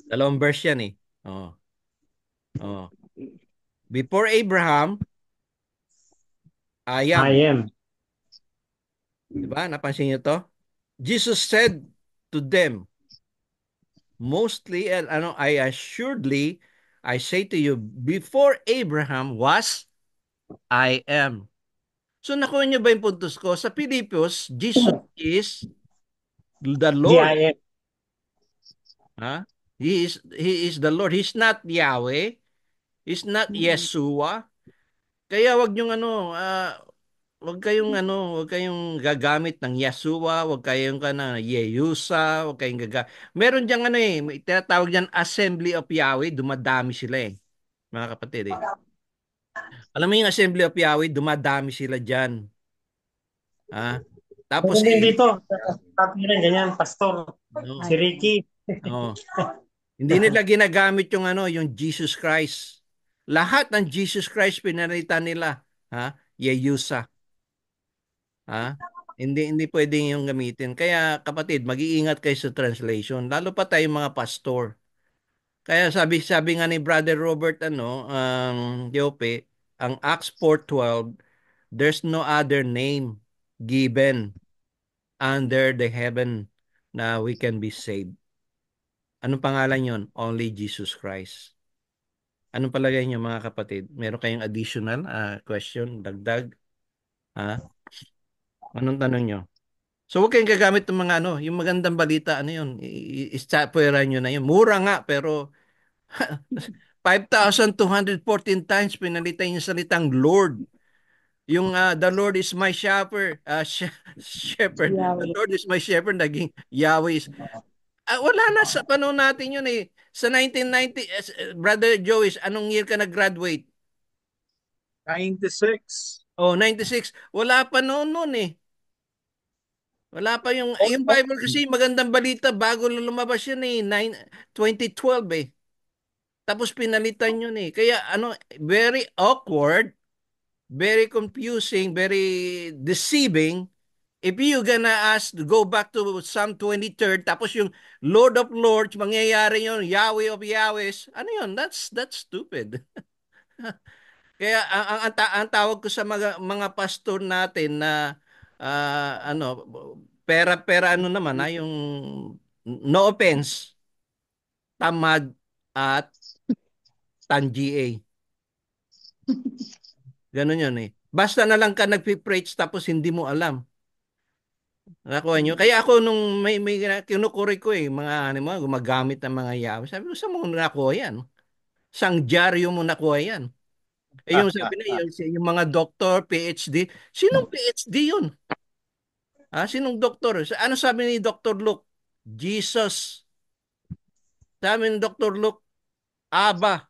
Dalawang verse yan eh. Oh. Oh. Before Abraham, I I am. am. Diba? Napansin nyo to? Jesus said to them, mostly, and ano, I assuredly, I say to you, before Abraham was, I am. So nakuha niyo ba yung puntos ko? Sa Pilipos, Jesus is the The Lord. I am. Ha? He is the Lord. He's not Yahweh. He's not Yeshua. Kaya wag niyo ano, wag kayong gagamit ng Yeshua, wag kayong kana Yeyusa, wag kayong Meron diyang ano may tinatawag diyan Assembly of Yahweh, dumadami sila mga kapatid Alam mo yung Assembly of Yahweh, dumadami sila diyan. Ha? Tapos Meron din dito. Tatlo rin, ganyan, pastor. no. Si Ricky. Oh. Hindi nila ginagamit yung ano, yung Jesus Christ. Lahat ng Jesus Christ pinalitan nila, ha? Yeyusa, ha? Hindi pwedeng yung gamitin. Kaya kapatid, mag-iingat kayo sa translation, lalo pa tayong mga pastor. Kaya sabi nga ni Brother Robert Yope, ang Acts 4:12, there's no other name given under the heaven na we can be saved. Anong pangalan yon? Only Jesus Christ. Anong palagay niyo mga kapatid? Meron kayong additional question, dagdag? Ha? Anong tanong niyo? So huwag kayong gagamit ng mga ano, yung magandang balita, ano yun, i-pwera nyo na yun. Mura nga, pero 5,214 times pinalitan yung salitang Lord. Yung the Lord is my shepherd, shepherd. The Yahweh. Lord is my shepherd, naging Yahweh is. Wala na sa panahon natin yun eh. Sa 1990, Brother Joey, anong year ka nag-graduate? 96. Oh, 96. Wala pa noon eh. Wala pa Oh, yung Bible kasi magandang balita bago lumabas yun eh, 2012 eh. Tapos pinalitan yun eh. Kaya ano, very awkward, very confusing, very deceiving. If you gonna ask to go back to Psalm 23rd, tapos yung Lord of Lords, mangyayari yun, Yahweh of Yahwehs, ano yun? That's stupid. Kaya ang tawag ko sa mga pastor natin na ano, pera-pera ano naman yung no offense, tamad at tangi. Ganun yun eh. Basta na lang ka nagpi-preach tapos hindi mo alam. Nakuha nyo? Kaya ako nung may kinukuri ko eh, mga ano mo, gumagamit ng mga yaw. Sabi ko, saan mo nakuha yan? Sang dyaryo mo nakuha yan? Eh yung sabi na, yung mga doktor, PhD, sinong PhD yun? Sinong doktor? Ano sabi ni Dr. Luke? Jesus. Sabi ni Dr. Luke, Aba.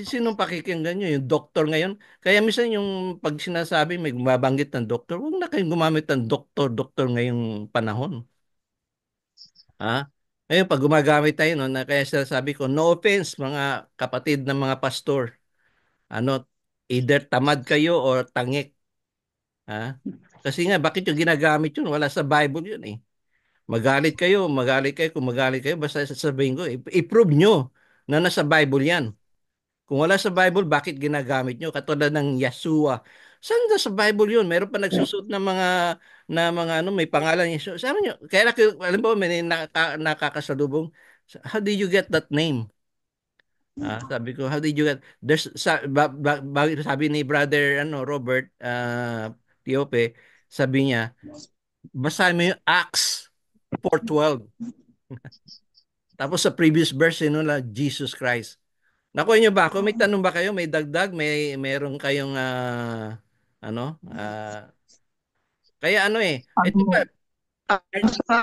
Sinong pakikinggan nyo? Yung doktor ngayon? Kaya minsan yung pag sinasabi may gumabanggit ng doktor, huwag na kayong gumamit ng doktor ngayong panahon. Ngayon, pag gumagamit tayo, no, na kaya sabi ko, no offense mga kapatid ng mga pastor. Ano, either tamad kayo or tangik. Kasi nga, bakit yung ginagamit yun? Wala sa Bible yun eh. Magalit kayo, kung magalit kayo, basta sasabihin ko, i-prove nyo na nasa Bible yan. Kung wala sa Bible, bakit ginagamit nyo? Katulad ng Yeshua. Saan na sa Bible yun? Meron pa nagsusot ng mga ano, may pangalan Yeshua. Sabi nyo, kaya alam mo, may nakakasalubong. How did you get that name? Sabi ko, how did you get, there's, sabi ni brother Robert Tiope, sabi niya, basahin mo yung Acts 4:12. Tapos sa previous verse, Jesus Christ. Nakuha niyo ba? Kung may tanong ba kayo, may dagdag, meron kayong ano? Kaya ano eh. Ito Ano, pa. ang sa,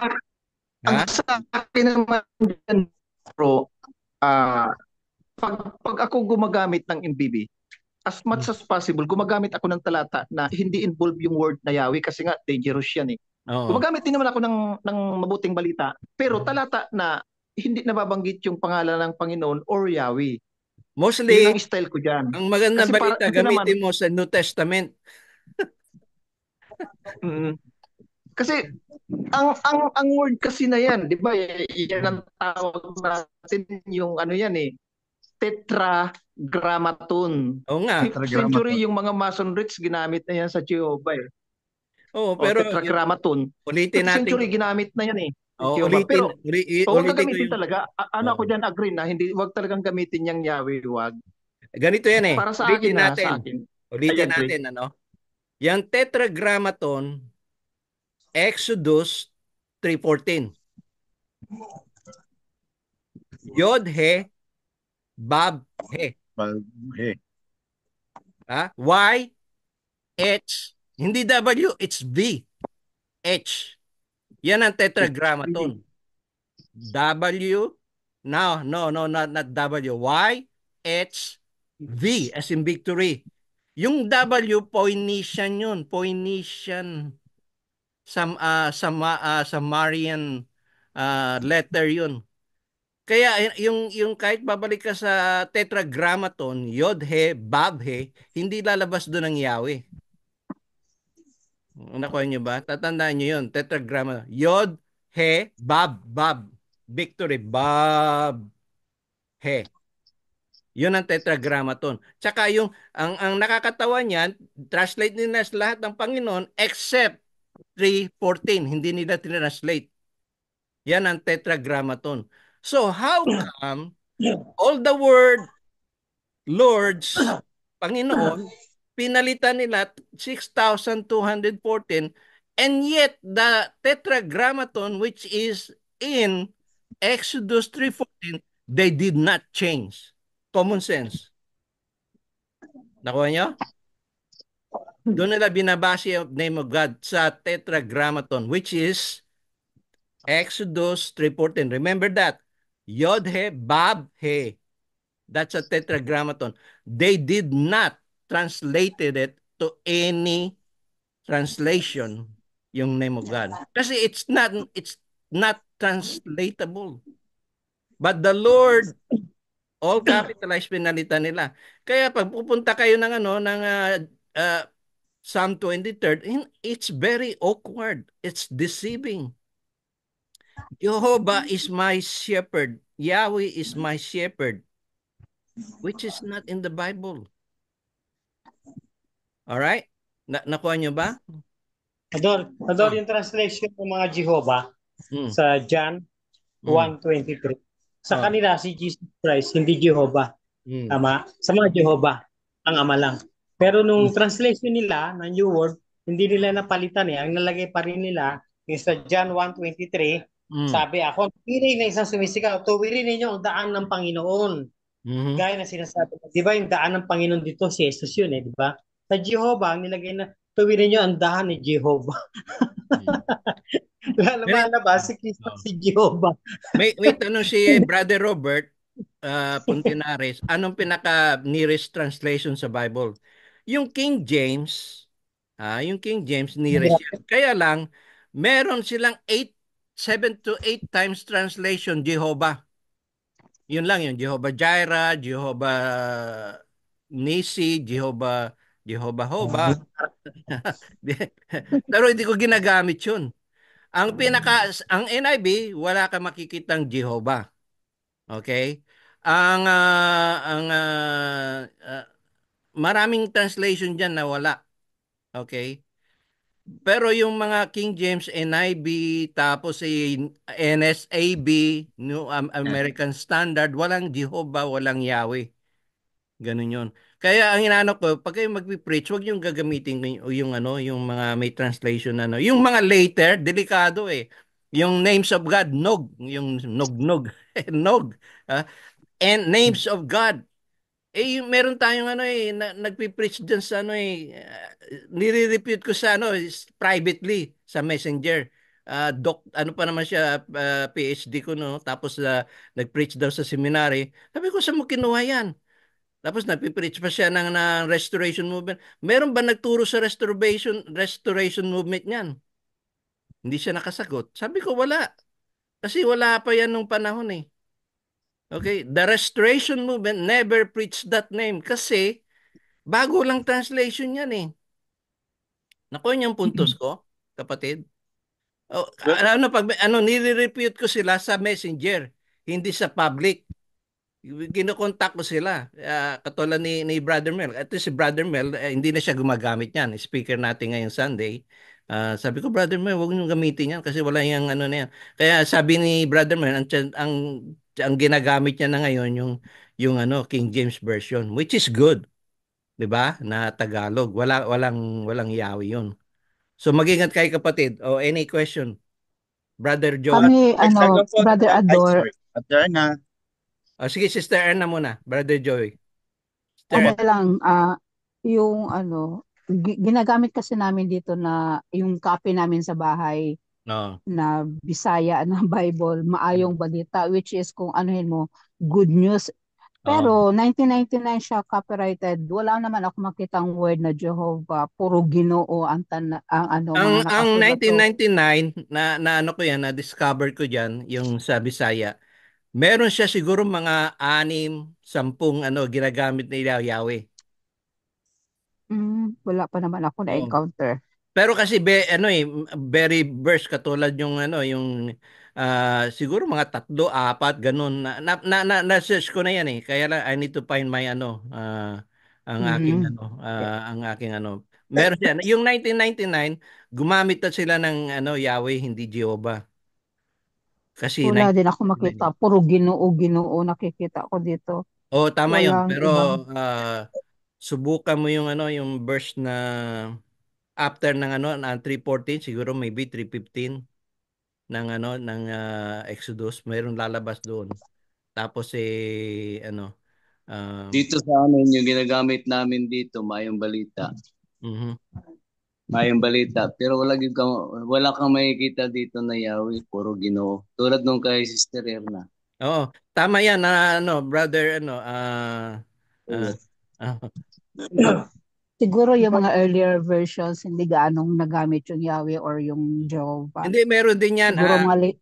ang Ha? sa akin naman dyan, bro, ah, pag ako gumagamit ng MBB, as much as possible, gumagamit ako ng talata na hindi involve yung word na Yahweh kasi nga dangerous yan eh. Oo. Gumagamit din naman ako ng mabuting balita, pero talata na hindi nababanggit yung pangalan ng Panginoon or Yahweh. Yun Mostly, ang style ko dyan. ang magandang Kasi para balita, kasi naman, gamitin mo sa New Testament. mm, kasi ang word kasi na yan, 'di ba? Yan ang tawag natin yung ano yan eh, tetragrammaton. Oo nga. 5th century Tetragrammaton. yung mga Masonries ginamit na yan sa Jehovah eh. Oo, O pero tetragrammaton. ulitin 5th natin. century ginamit na yan eh. Oo, Jehovah. Pero huwag ulitin ko gagamitin yung. talaga. Ano ako diyan agree na hindi wag talagang gamitin yung Yahweh, wag. Ganito yan eh. Para sa akin Ulitin na, natin. sa akin. I Ulitin agree. natin, ano? Yung tetragrammaton, Exodus 3:14. Yod, He, Bab, He. Hey, Y, H, hindi W, it's V, H. Yan ang tetragrammaton. W, no, not W. Y, H, V, as in victory. Yung W, Phoenician yun. Phoenician. Sa Marian letter yun. Kaya yung kahit babalik ka sa tetragrammaton, Yod He, Bab He, hindi lalabas doon ang Yahweh. Nakuha niyo ba? Tatandaan niyo yun. Tetragrammaton. Yod He, Bab. Victory. Bab He. Yun ang tetragrammaton. Tsaka ang nakakatawa niyan, translate nila sa lahat ng Panginoon except 3:14. Hindi nila tinranslate. Yan ang tetragrammaton. So how come all the word Lord's Panginoon pinalitan nila 6,214 And yet the tetragrammaton which is in Exodus 3:14, they did not change. Common sense. Nakuha nyo? Doon nila binabase ang name of God sa tetragrammaton which is Exodus 3:14. Remember that. Yod He, Bab He. That's a tetragrammaton. They did not translated it to any translation yung name of God. Kasi it's not translatable. But the Lord, all capitalized pinalitan nila. Kaya pag pupunta kayo ng uh, Psalm 23, it's very awkward. It's deceiving. Jehovah is my shepherd. Yahweh is my shepherd, which is not in the Bible. All right? Nakuha nyo ba? Ador yung translation ng mga Jehovah sa John 1:23. Sa kanila, si Jesus Christ, hindi Jehovah. Tama? Sa mga Jehovah, ang Ama lang. Pero nung translation nila ng New World, hindi nila napalitan eh. Ang nalagay pa rin nila, yung sa John 1:23, sabi ako, piling na isang sumisigaw, tuwirin ninyo ang daan ng Panginoon. Gaya na sinasabi, di ba yung daan ng Panginoon dito, si Jesus yun eh, di ba? Sa Jehovah, ang nilagay na, tuwirin nyo ang daan ni Jehovah. Lalaman na ba si Kristo si Jehovah? May tanong si Brother Robert Puntinares, anong pinaka-nearest translation sa Bible? Yung King James, nearest yan. Kaya lang, meron silang 7 to 8 times translation Jehovah. Yun lang yun, Jehovah Jireh, Jehovah Nisi, Jehovah Hoba. Pero hindi ko ginagamit yun. Ang NIV, wala ka makikitang Jehovah. Okay? Maraming translation diyan na wala. Okay? Pero yung mga King James, NIV, tapos NSAB, New American Standard, walang Jehovah, walang Yahweh. Ganun yun. Kaya ang inaano ko, pag kayo magpi-preach, wag yung gagamitin yung mga may translation yung mga later, delikado eh. Yung names of God, yung nog, nog. And names of God. Meron tayong nagpi-preach diyan sa nire-repute ko sa privately sa Messenger. Ano pa naman siya, PhD ko no, tapos nag-preach daw sa seminary. Sabi ko, saan mo kinuha yan? Tapos nagpi-preach pa siya ng restoration movement. Meron ba nagturo sa restoration movement niyan? Hindi siya nakasagot. Sabi ko, wala. Kasi wala pa yan nung panahon eh. Okay, the restoration movement never preached that name kasi bago lang translation yan eh. Nakuha niyo yung puntos ko, kapatid? Nire-repute ko sila sa Messenger, hindi sa public. Kinokontak ko sila. Katulad ni Brother Mel. At si Brother Mel, hindi na siya gumagamit yan. Speaker natin ngayong Sunday. Sabi ko, Brother Mel, huwag niyong gamitin yan kasi wala yung na yan. Kaya sabi ni Brother Mel, ang ginagamit niya na ngayon yung King James version, which is good. 'Di ba? Na Tagalog. Walang Yahweh yun. So mag-ingat kayo kapatid. Any question? Brother Joe. Kami, Brother Ador, At na. Sige, Sister Erna muna. Brother Joey. Sister lang, yung ginagamit kasi namin dito na yung copy namin sa bahay na Bisaya na Bible, maayong balita, which is kung anuhin mo, good news. Pero 1999 siya copyrighted. Wala naman ako makitang word na Jehovah, puro Ginoo ang mga ang nakasulat. 1999 na discover ko diyan yung sa Bisaya. Meron siya siguro mga 6-10 ginagamit nila Yahweh. Wala pa naman ako na-encounter. Pero kasi very verse katulad yung siguro mga 3-4 ganun na-search ko na yan eh. Kaya lang I need to find my ang aking meron yan. Yung 1999 gumamit na sila ng Yahweh hindi Jehovah. Kasi Wala din ako makita. Puro Ginoo nakikita ko dito. Tama yun. Walang Pero ibang... subukan mo yung yung verse na after ng ano, ng 3:14, siguro maybe 3:15 ng ano, ng Exodus, mayroong lalabas doon. Tapos ano, Dito sa amin, yung ginagamit namin dito, Mayong Balita. mhm. Mayong Balita. Pero wala kang makikita dito na Yahweh, puro Ginoo. Tulad nung kay Sister Erna. Oo, tama yan na ano, brother, ano, Oo. Siguro yung mga earlier versions, hindi gaanong nagamit yung Yahweh or yung Jehovah. Hindi, meron din yan. Siguro mga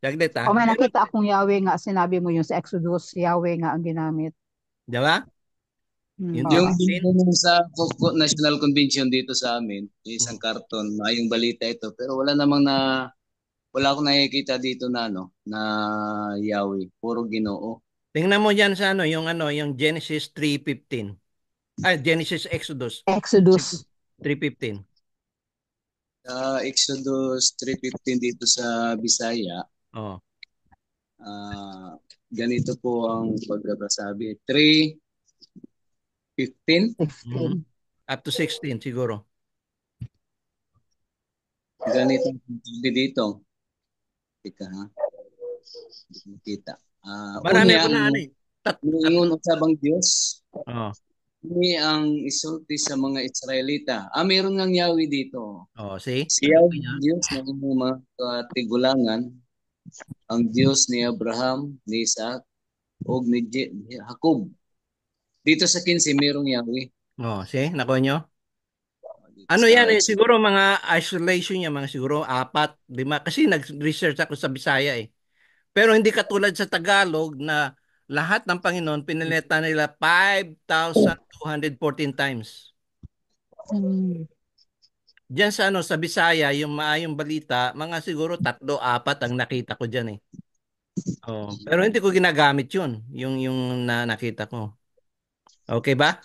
Saglit o may Meron, nakita akong Yahweh nga, sinabi mo yung sa Exodus, Yahweh nga ang ginamit. di ba? Yung Yung 3:15. binigyan sa National Convention dito sa amin, yung isang karton, Mayong Balita ito. Pero wala akong nakikita dito na na Yahweh, puro Ginoo. Tingnan mo diyan sa ano, yung Genesis 3:15. Genesis Exodus Exodus. 3:15. Exodus 3:15 dito sa Bisaya. Oh. Ganito po ang pagkakasabi. 3:15 16. Up to 16 siguro. ganito ang sabi dito. Tika ha. Hindi ko makita. Marami Unya ako na ang ano eh. ingon usabang Dios. Oh. Ini ang isulti sa mga Israelita. Meron ngang Yahweh dito. Oh, see? Si Yahweh ang Diyos ng inyong mga katigulangan, ang Diyos ni Abraham, ni Isaac, o ni Jacob. Dito sa 15, merong Yahweh. Oh, see? Nakuha nyo? Dito Ano sa yan eh, siguro mga isolation niya, mga siguro 4, 5. Kasi nag-research ako sa Bisaya eh. Pero hindi katulad sa Tagalog na lahat ng Panginoon pinilita nila 5,214 times. Diyan sa ano sa Bisaya, yung Maayong Balita, mga siguro 3, 4 ang nakita ko diyan eh. Oh, pero hindi ko ginagamit 'yun, yung nakita ko. Okay ba?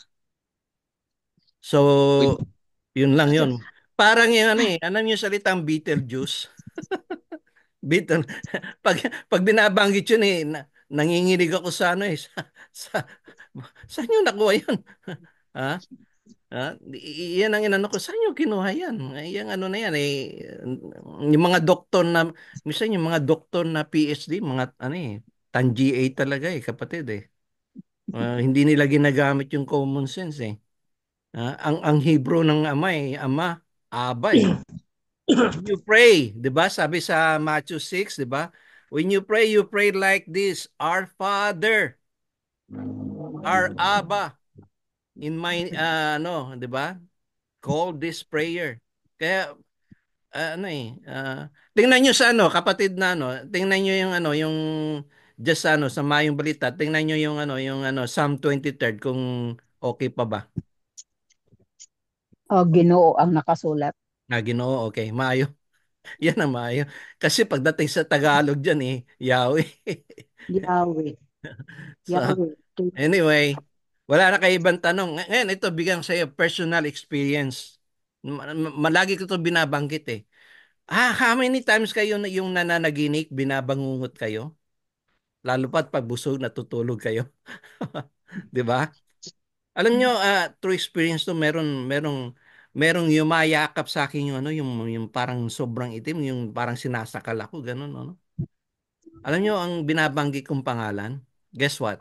So, yun lang 'yun. Parang yung ano eh, ano yung salitang Beetlejuice? Beetle. pag pag binabanggit 'yun eh, nanginginig ako sa ano eh, sa saan yung nakuha 'yun? Ha? Yan ang inano ko. Saan yung kinuha yan? Yung ano na yan eh. Yung mga doktor na, minsan yung mga doktor na PhD, mga ano eh, tan-GA talaga eh, kapatid eh. Hindi nila ginagamit yung common sense eh. Ang Hebrew ng ama eh, Aba eh. When you pray, 'di ba? Sabi sa Matthew 6, 'di ba? When you pray like this, Our Father, our Abba, in my ano, 'di ba? Call this prayer. Kaya ano eh, tingnan niyo sa ano, kapatid na ano, tingnan niyo yung ano, yung just ano sa Mayong Balita, tingnan niyo yung ano Psalm 23 kung okay pa ba. Ginoo ang nakasulat. Ginoo, okay. Maayo. Yan ang maayo. Kasi pagdating sa Tagalog diyan eh, Yahweh. Yahweh. So, Yahweh. anyway, wala na kayo ibang tanong. Ngayon, ito bigyan sa iyo personal experience. Malagi ko 'to binabanggit eh. How many times kayo yung nananaginik, binabangungot kayo? Lalo pat pag busog, natutulog kayo. 'Di ba? Alam nyo, true experience to, merong yumayakap sa akin yung ano, yung parang sobrang itim, yung parang sinasakal ako, ganun, ano. Alam nyo, ang binabanggit kong pangalan, guess what?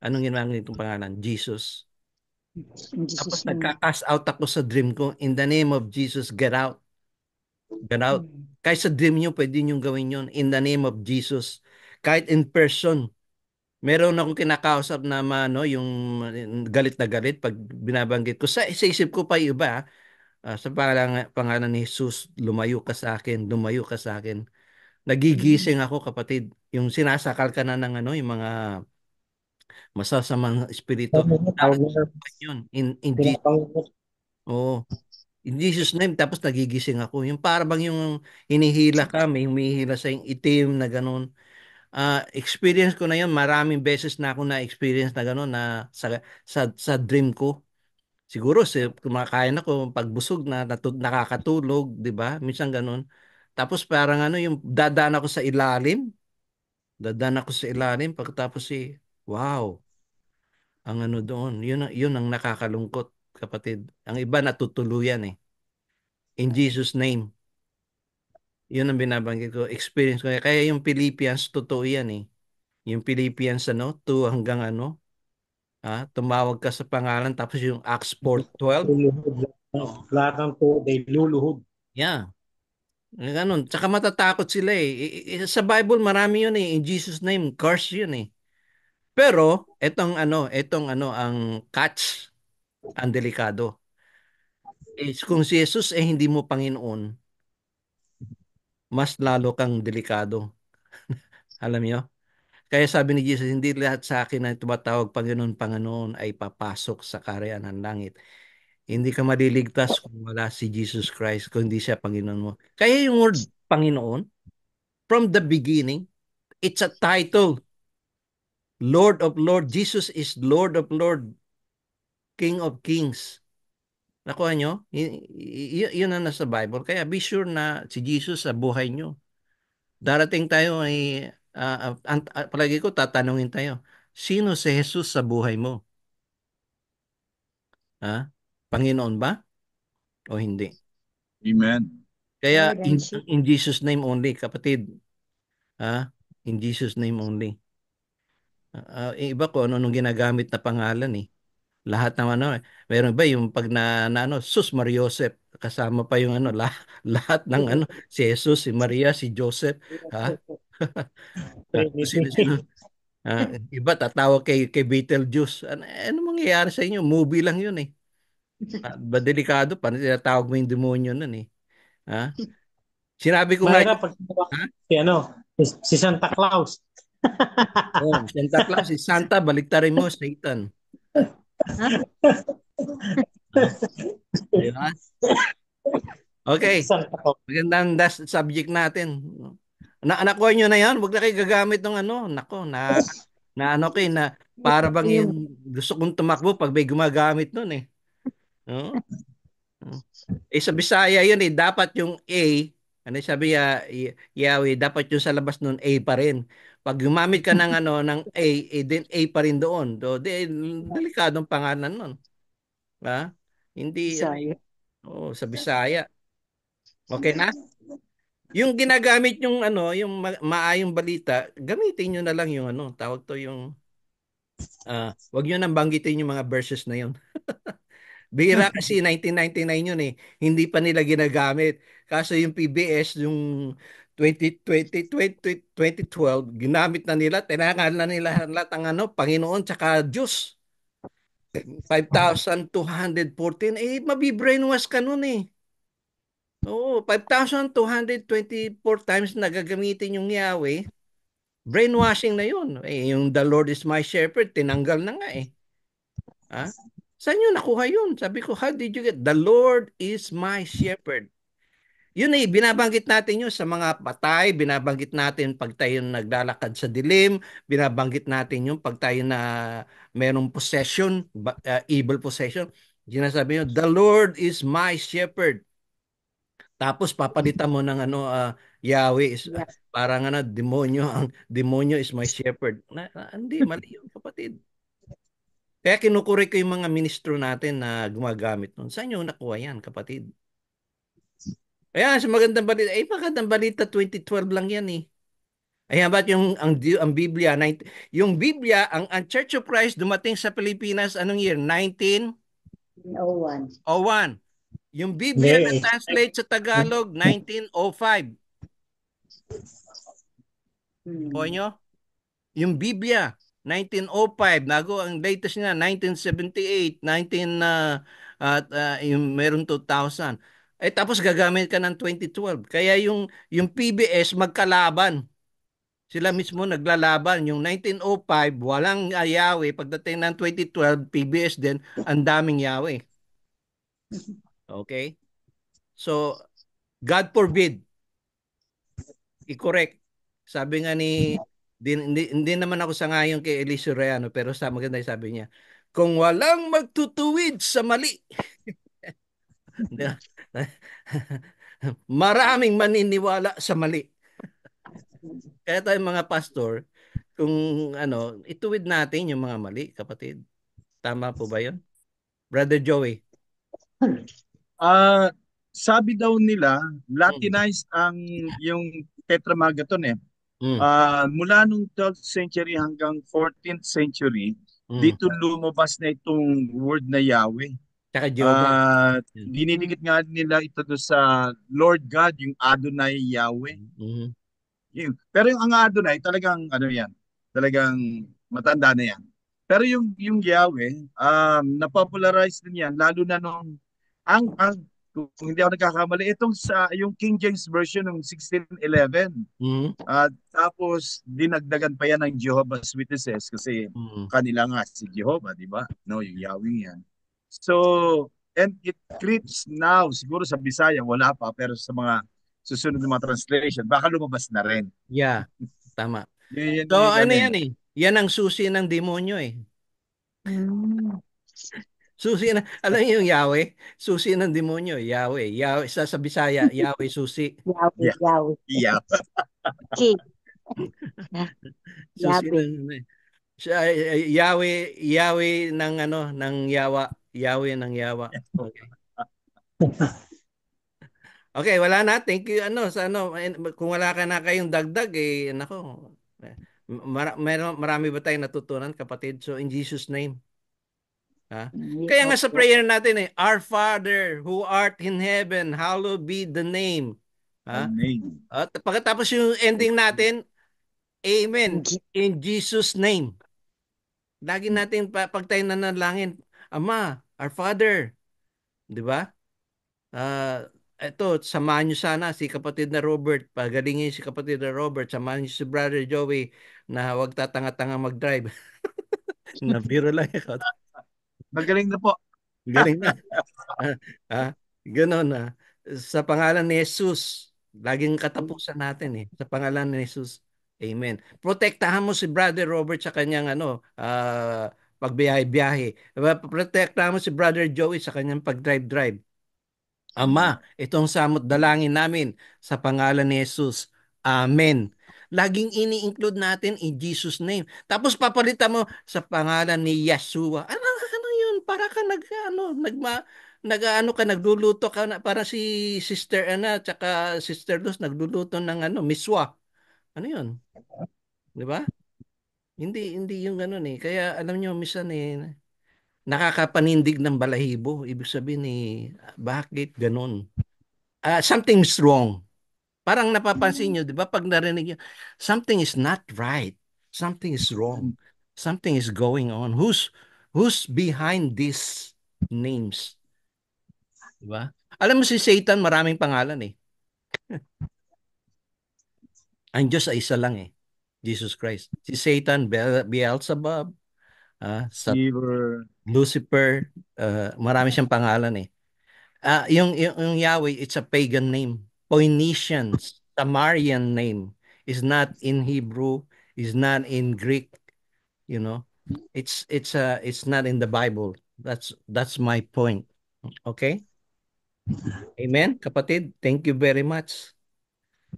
Anong ginabanggit kong pangalan? Jesus. Tapos nagka-cast out ako sa dream ko, in the name of Jesus, get out. Get out. Kahit sa dream nyo, pwede nyo gawin yun. In the name of Jesus. Kahit in person. Meron akong kinakausap na ano, yung galit na galit pag binabanggit ko. Sa isip ko pa yung iba. Sa pangalan ni Jesus, lumayo ka sa akin, lumayo ka sa akin. Nagigising ako, kapatid. Yung sinasakal ka na ng ano, yung mga masasamang espiritu. Yun. In Jesus. Oo. In Jesus name, tapos nagigising ako. Yung para bang yung hinihila ka, may humihila sa yung itim na ganun. Experience ko na yun, maraming beses na ako na-experience na gano'n na sa dream ko. Siguro kumakain ako pagbusog na nakakatulog, 'di ba? Minsan gano'n. Tapos parang ano yung dadaan ako sa ilalim. Dadaan ako sa ilalim pagkatapos wow, ang ano doon, yun ang nakakalungkot. kapatid. Ang iba natutuluyan eh. In Jesus' name. Yun ang binabanggit ko. Experience ko. Kaya yung Philippians, totoo yan eh. Yung Philippians, 2 hanggang tumawag ka sa pangalan, tapos yung Acts 4:12. Lahat ng to, they luluhod. Yeah. Ganun. Tsaka matatakot sila eh. Sa Bible, marami yun eh. In Jesus' name, curse yun eh. Pero, ang catch, ang delikado. Kung si Jesus hindi mo Panginoon, mas lalo kang delikado. Alam niyo? Kaya sabi ni Jesus, hindi lahat sa akin na tumatawag Panginoon, Panginoon ay papasok sa karayaan ng langit. Hindi ka maliligtas kung wala si Jesus Christ, kung hindi siya Panginoon mo. Kaya yung word Panginoon, from the beginning, it's a title. Lord of Lord. Jesus is Lord of Lord. King of Kings. Nakuha nyo? Yun ang nasa Bible. Kaya be sure na si Jesus sa buhay nyo. Darating tayo ay, palagi ko tatanungin tayo, sino si Jesus sa buhay mo? Ha? Panginoon ba? O hindi? Amen. Kaya in Jesus name only, kapatid. Ha? In Jesus name only. Iba ko ano ginagamit na pangalan eh. Lahat ng meron ba yung pag Sus Mariosep, kasama pa yung lahat ng si Jesus, si Maria, si Joseph, ha? Sino-sino. Iba tatawag kay Beetlejuice. Ano mangyayari sa inyo? Movie lang yun eh. Ba delikado pa tinatawag mo yung demonyo nun eh. Ha? Sinabi ko nga Mahirap pag ha? si Santa Claus. Santa Claus, si Santa, baliktarin mo, Satan. Diba? Okay. Magandang subject natin. Nakuha nyo na yan? Huwag na kayo gagamit ng Nako, para bang gusto kong tumakbo pag may gumagamit nun eh. No? Sa Bisaya yun eh. Dapat yung A, sabi Yahweh, dapat yung sa labas nun A pa rin. Pag gumamit ka ng A, then A pa rin doon. Delikadong pangalan nun. Ha? Hindi, sa Bisaya. Okay na? Yung ginagamit yung yung maayong balita, gamitin nyo na lang yung tawag to yung wag nyo nang banggitin yung mga verses na yun. Bihira kasi 1999 yun eh. Hindi pa nila ginagamit. Kaso yung PBS, yung 2020, 2012, ginamit na nila, tinangal na nila lahat ang Panginoon tsaka Diyos. 5,214, mabibrainwash ka nun eh. Oo, 5,224 times nagagamitin yung Yahweh. Brainwashing na yun. Yung the Lord is my shepherd, tinanggal na nga eh. Ha? Saan nyo nakuha yun? Sabi ko, how did you get? The Lord is my shepherd. Yun binabanggit natin yun sa mga patay, binabanggit natin pag tayo naglalakad sa dilim, binabanggit natin yun pag tayo na merong possession, evil possession. Sinasabi nyo, the Lord is my shepherd. Tapos papalitan mo ng Yahweh is parang demonyo is my shepherd. Hindi, mali yun kapatid. Kaya kinukurik ko yung mga ministro natin na gumagamit nun. Saan nyo nakuha yan kapatid? Ayan, sa magandang balita. Magandang balita, 2012 lang yan eh. Ayan, ba't ang Biblia, yung Biblia, ang Church of Christ dumating sa Pilipinas, anong year? 1901. Yung Biblia na translate sa Tagalog, 1905. O nyo? Yung Biblia, 1905. Nago, ang latest niya, 1978, yung meron 2000. Tapos gagamit ka ng 2012. Kaya yung PBS magkalaban. Sila mismo naglalaban. Yung 1905, walang Yahweh. Pagdating ng 2012, PBS din, ang daming Yahweh. Okay? So, God forbid, i-correct. Sabi nga hindi naman ako sangayon kay Eliseo Reano, pero maganda yung sabi niya, kung walang magtutuwid sa mali, maraming maniniwala sa mali. Kaya tayo mga pastor, kung ituwid natin yung mga mali, kapatid. Tama po ba yun? Brother Joey? Sabi daw nila, Latinized ang yung Tetramagaton eh. Mula nung 12th century hanggang 14th century, dito lumabas na itong word na Yahweh. Tsaka Jehovah. Dinidikit nga nila ito doon sa Lord God, yung Adonai Yahweh. Pero yung ang Adonai, talagang ano yan, talagang matanda na yan. Pero yung Yahweh, napopularize din yan, lalo na nung, kung hindi ako nagkakamali, itong sa yung King James Version ng 1611. Tapos dinagdagan pa yan ng Jehovah's Witnesses kasi kanila nga si Jehovah, di ba? No, yung Yahweh yan. So, and it creeps now, siguro sa Bisaya wala pa, pero sa mga susunod na mga translation, baka lumabas na rin. Yeah, tama. So, ano yan eh? Yan ang susi ng demonyo eh. Susi na, alam niyo yung Yahweh? Susi ng demonyo, Yahweh. Yahweh sa Bisaya, Yahweh susi. Yahweh, Yahweh. Yeah. Susi ng Yahweh ng ano, ng Yawa. Yahweh ng Yawa. Okay. Okay, wala na. Thank you. Kung wala ka na kayong dagdag eh nako. Marami ba tayong natutunan, kapatid? So in Jesus name. Kaya nga sa prayer natin Our Father who art in heaven, hallowed be the name. Amen. At pagkatapos yung ending natin, Amen. In Jesus name. Lagi natin pag tayo nanalangin, Ama, our Father. 'Di ba? Ito, samahan niyo sana si kapatid na Robert. Pagalingin si kapatid na Robert. Samahan niyo si Brother Joey na huwag tatanga-tanga mag-drive. Nabiro lang ako. Magaling na po. Galing na. Ganon na. Sa pangalan ni Jesus, laging katapusan natin sa pangalan ni Jesus. Amen. Protektahan mo si Brother Robert sa kanyang pagbiyahe-biyahe. Protektahan mo si Brother Joey sa kanyang pag-drive-drive. Ama, itong samot dalangin namin sa pangalan ni Jesus. Amen. Laging ini-include natin in Jesus name. Tapos papalitan mo sa pangalan ni Yeshua. Ano yun? Para ka nagluluto ka na, para si Sister Ana tsaka Sister Luz nagluluto ng miswa. Ano yun? 'Di ba? Hindi yung ganoon Kaya alam niyo minsan nakakapanindig ng balahibo. Ibig sabihin bakit ganun? Something's wrong. Parang napapansin nyo, di ba? Pag narinig nyo, something is not right. Something is wrong. Something is going on. Who's behind these names? Di ba? Alam mo si Satan, maraming pangalan Ang Diyos ay isa lang Jesus Christ. Si Satan, Beelzebub, Lucifer, marami siyang pangalan yung Yahweh, it's a pagan name. Phoenician, Samarian name. Is not in Hebrew, is not in Greek, It's not in the Bible. That's my point. Okay? Amen, kapatid. Thank you very much.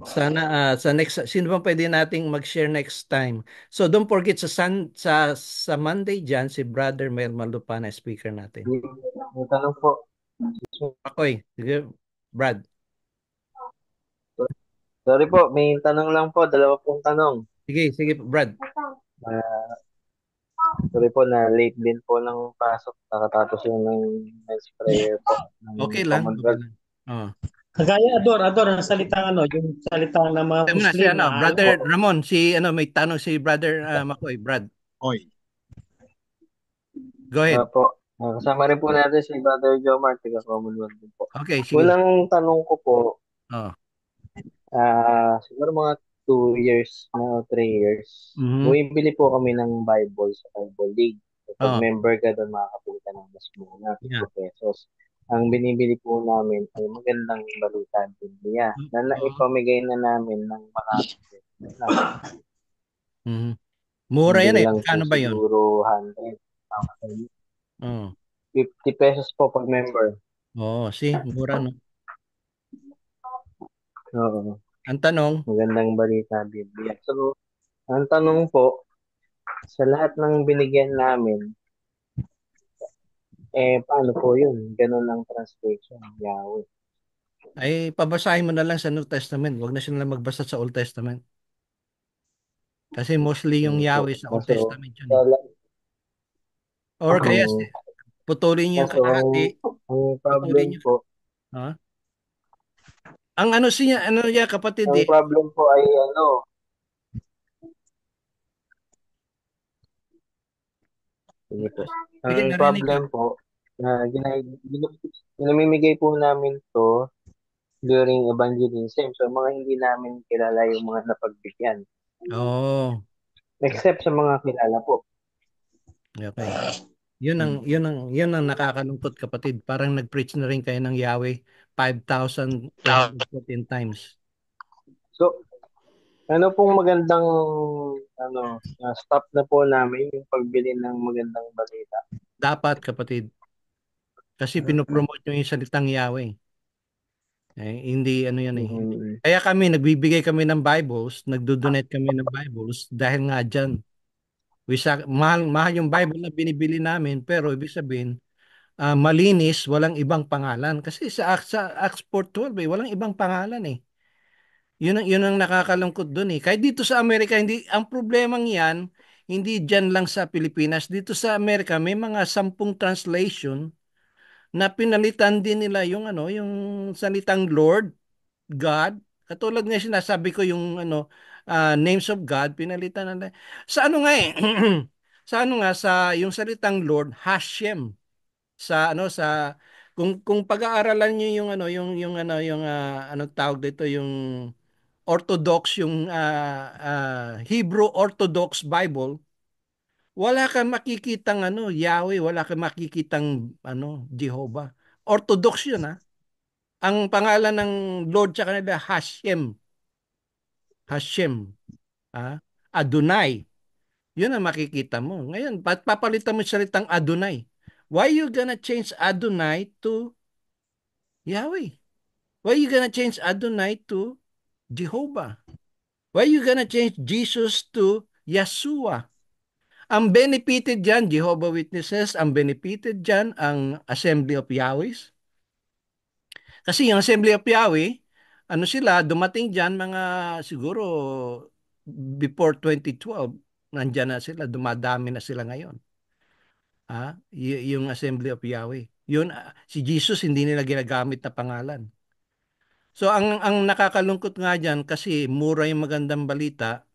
Sana sa next, sino bang pwede nating mag-share next time? So don't forget sa Monday diyan si Brother Mel Malupana speaker natin. May tanong po. Ako'y, sige, Brad. Sorry po, may tanong lang po, dalawa pong tanong. Sige, Brad. Sorry po na late din po ng pasok, nakatapos yung men's prayer po. Okay lang. Kagaya Ador ang salitang yung salitang na mga Muslim. Brother Ramon, may tanong si Brother Makoy, Brad. Oy. Go ahead. Po. Kasama rin po natin si Brother Jomar, taga-Commonwealth din po. Okay, sige. Unang tanong ko po, siguro mga 2 years na o 3 years, bumibili po kami ng Bible sa Bible League. Pag member ka doon, makakapili ka ng mas muna, 50 pesos. Ang binibili po namin ay magandang balita din niya na naipamigay na namin ng marami. Mura yan Kano ba yun? Siguro 100. 50 pesos po pag member. Mura no? Oo. Ang tanong? Magandang balita, Biblia. So, ang tanong po, sa lahat ng binigyan namin, paano po yun? Ganun ang translation, Yahweh. Ay, pabasahin mo na lang sa New Testament. Huwag na sila magbasa sa Old Testament. Kasi mostly yung Yahweh sa Old Kaso, Testament yun eh. Or kaya putulin niyo yung kaso kalahati. ang Putulin problem niyo. po, Ha? Ang ano niya kapatid ang eh. problem po ay sige po. Sige, Ang narinig ko. problem po, na ginamimigay po namin to during evangelism. So, mga hindi namin kilala yung mga napagbigyan. Oo. Except sa mga kilala po. Okay. Yun ang nakakalungkot kapatid. Parang nag-preach na rin kayo ng Yahweh 5,214 times. So, ano pong magandang stop na po namin yung pagbili ng magandang balita? Dapat kapatid. Kasi pinopromote nyo yung salitang Yahweh. Hindi ano yan eh. Kaya nagbibigay kami ng Bibles, nagdo-donate kami ng Bibles dahil nga dyan. Mahal yung Bible na binibili namin pero ibig sabihin, malinis, walang ibang pangalan. Kasi sa Acts 4:12 walang ibang pangalan eh. Yun ang nakakalungkot doon eh. Kahit dito sa Amerika, ang problemang yan, hindi dyan lang sa Pilipinas. Dito sa Amerika, may mga 10 translation na pinalitan din nila yung salitang Lord, God. Katulad nga sinasabi ko yung names of God, pinalitan nila. Sa ano nga eh, sa yung salitang Lord, Hashem. Sa kung pag-aaralan niyo yung anong tawag dito yung Orthodox yung Hebrew Orthodox Bible, wala kang makikitang Yahweh, wala kang makikitang Jehovah. Orthodox 'yun ha. Ang pangalan ng Lord sa kanila Hashem. Hashem. Adonai. 'Yun ang makikita mo. Ngayon, papalitan mo yung salitang Adonai. Why you gonna change Adonai to Yahweh? Why you gonna change Adonai to Jehovah? Why you gonna change Jesus to Yeshua? Ang benefited dyan, Jehovah Witnesses, ang benefited dyan, ang Assembly of Yahwehs. Kasi yung Assembly of Yahweh, dumating dyan mga siguro before 2012, nandyan na sila, dumadami na sila ngayon. Yung Assembly of Yahweh. Si Jesus hindi nila ginagamit na pangalan. So ang nakakalungkot nga dyan kasi mura yung magandang balita,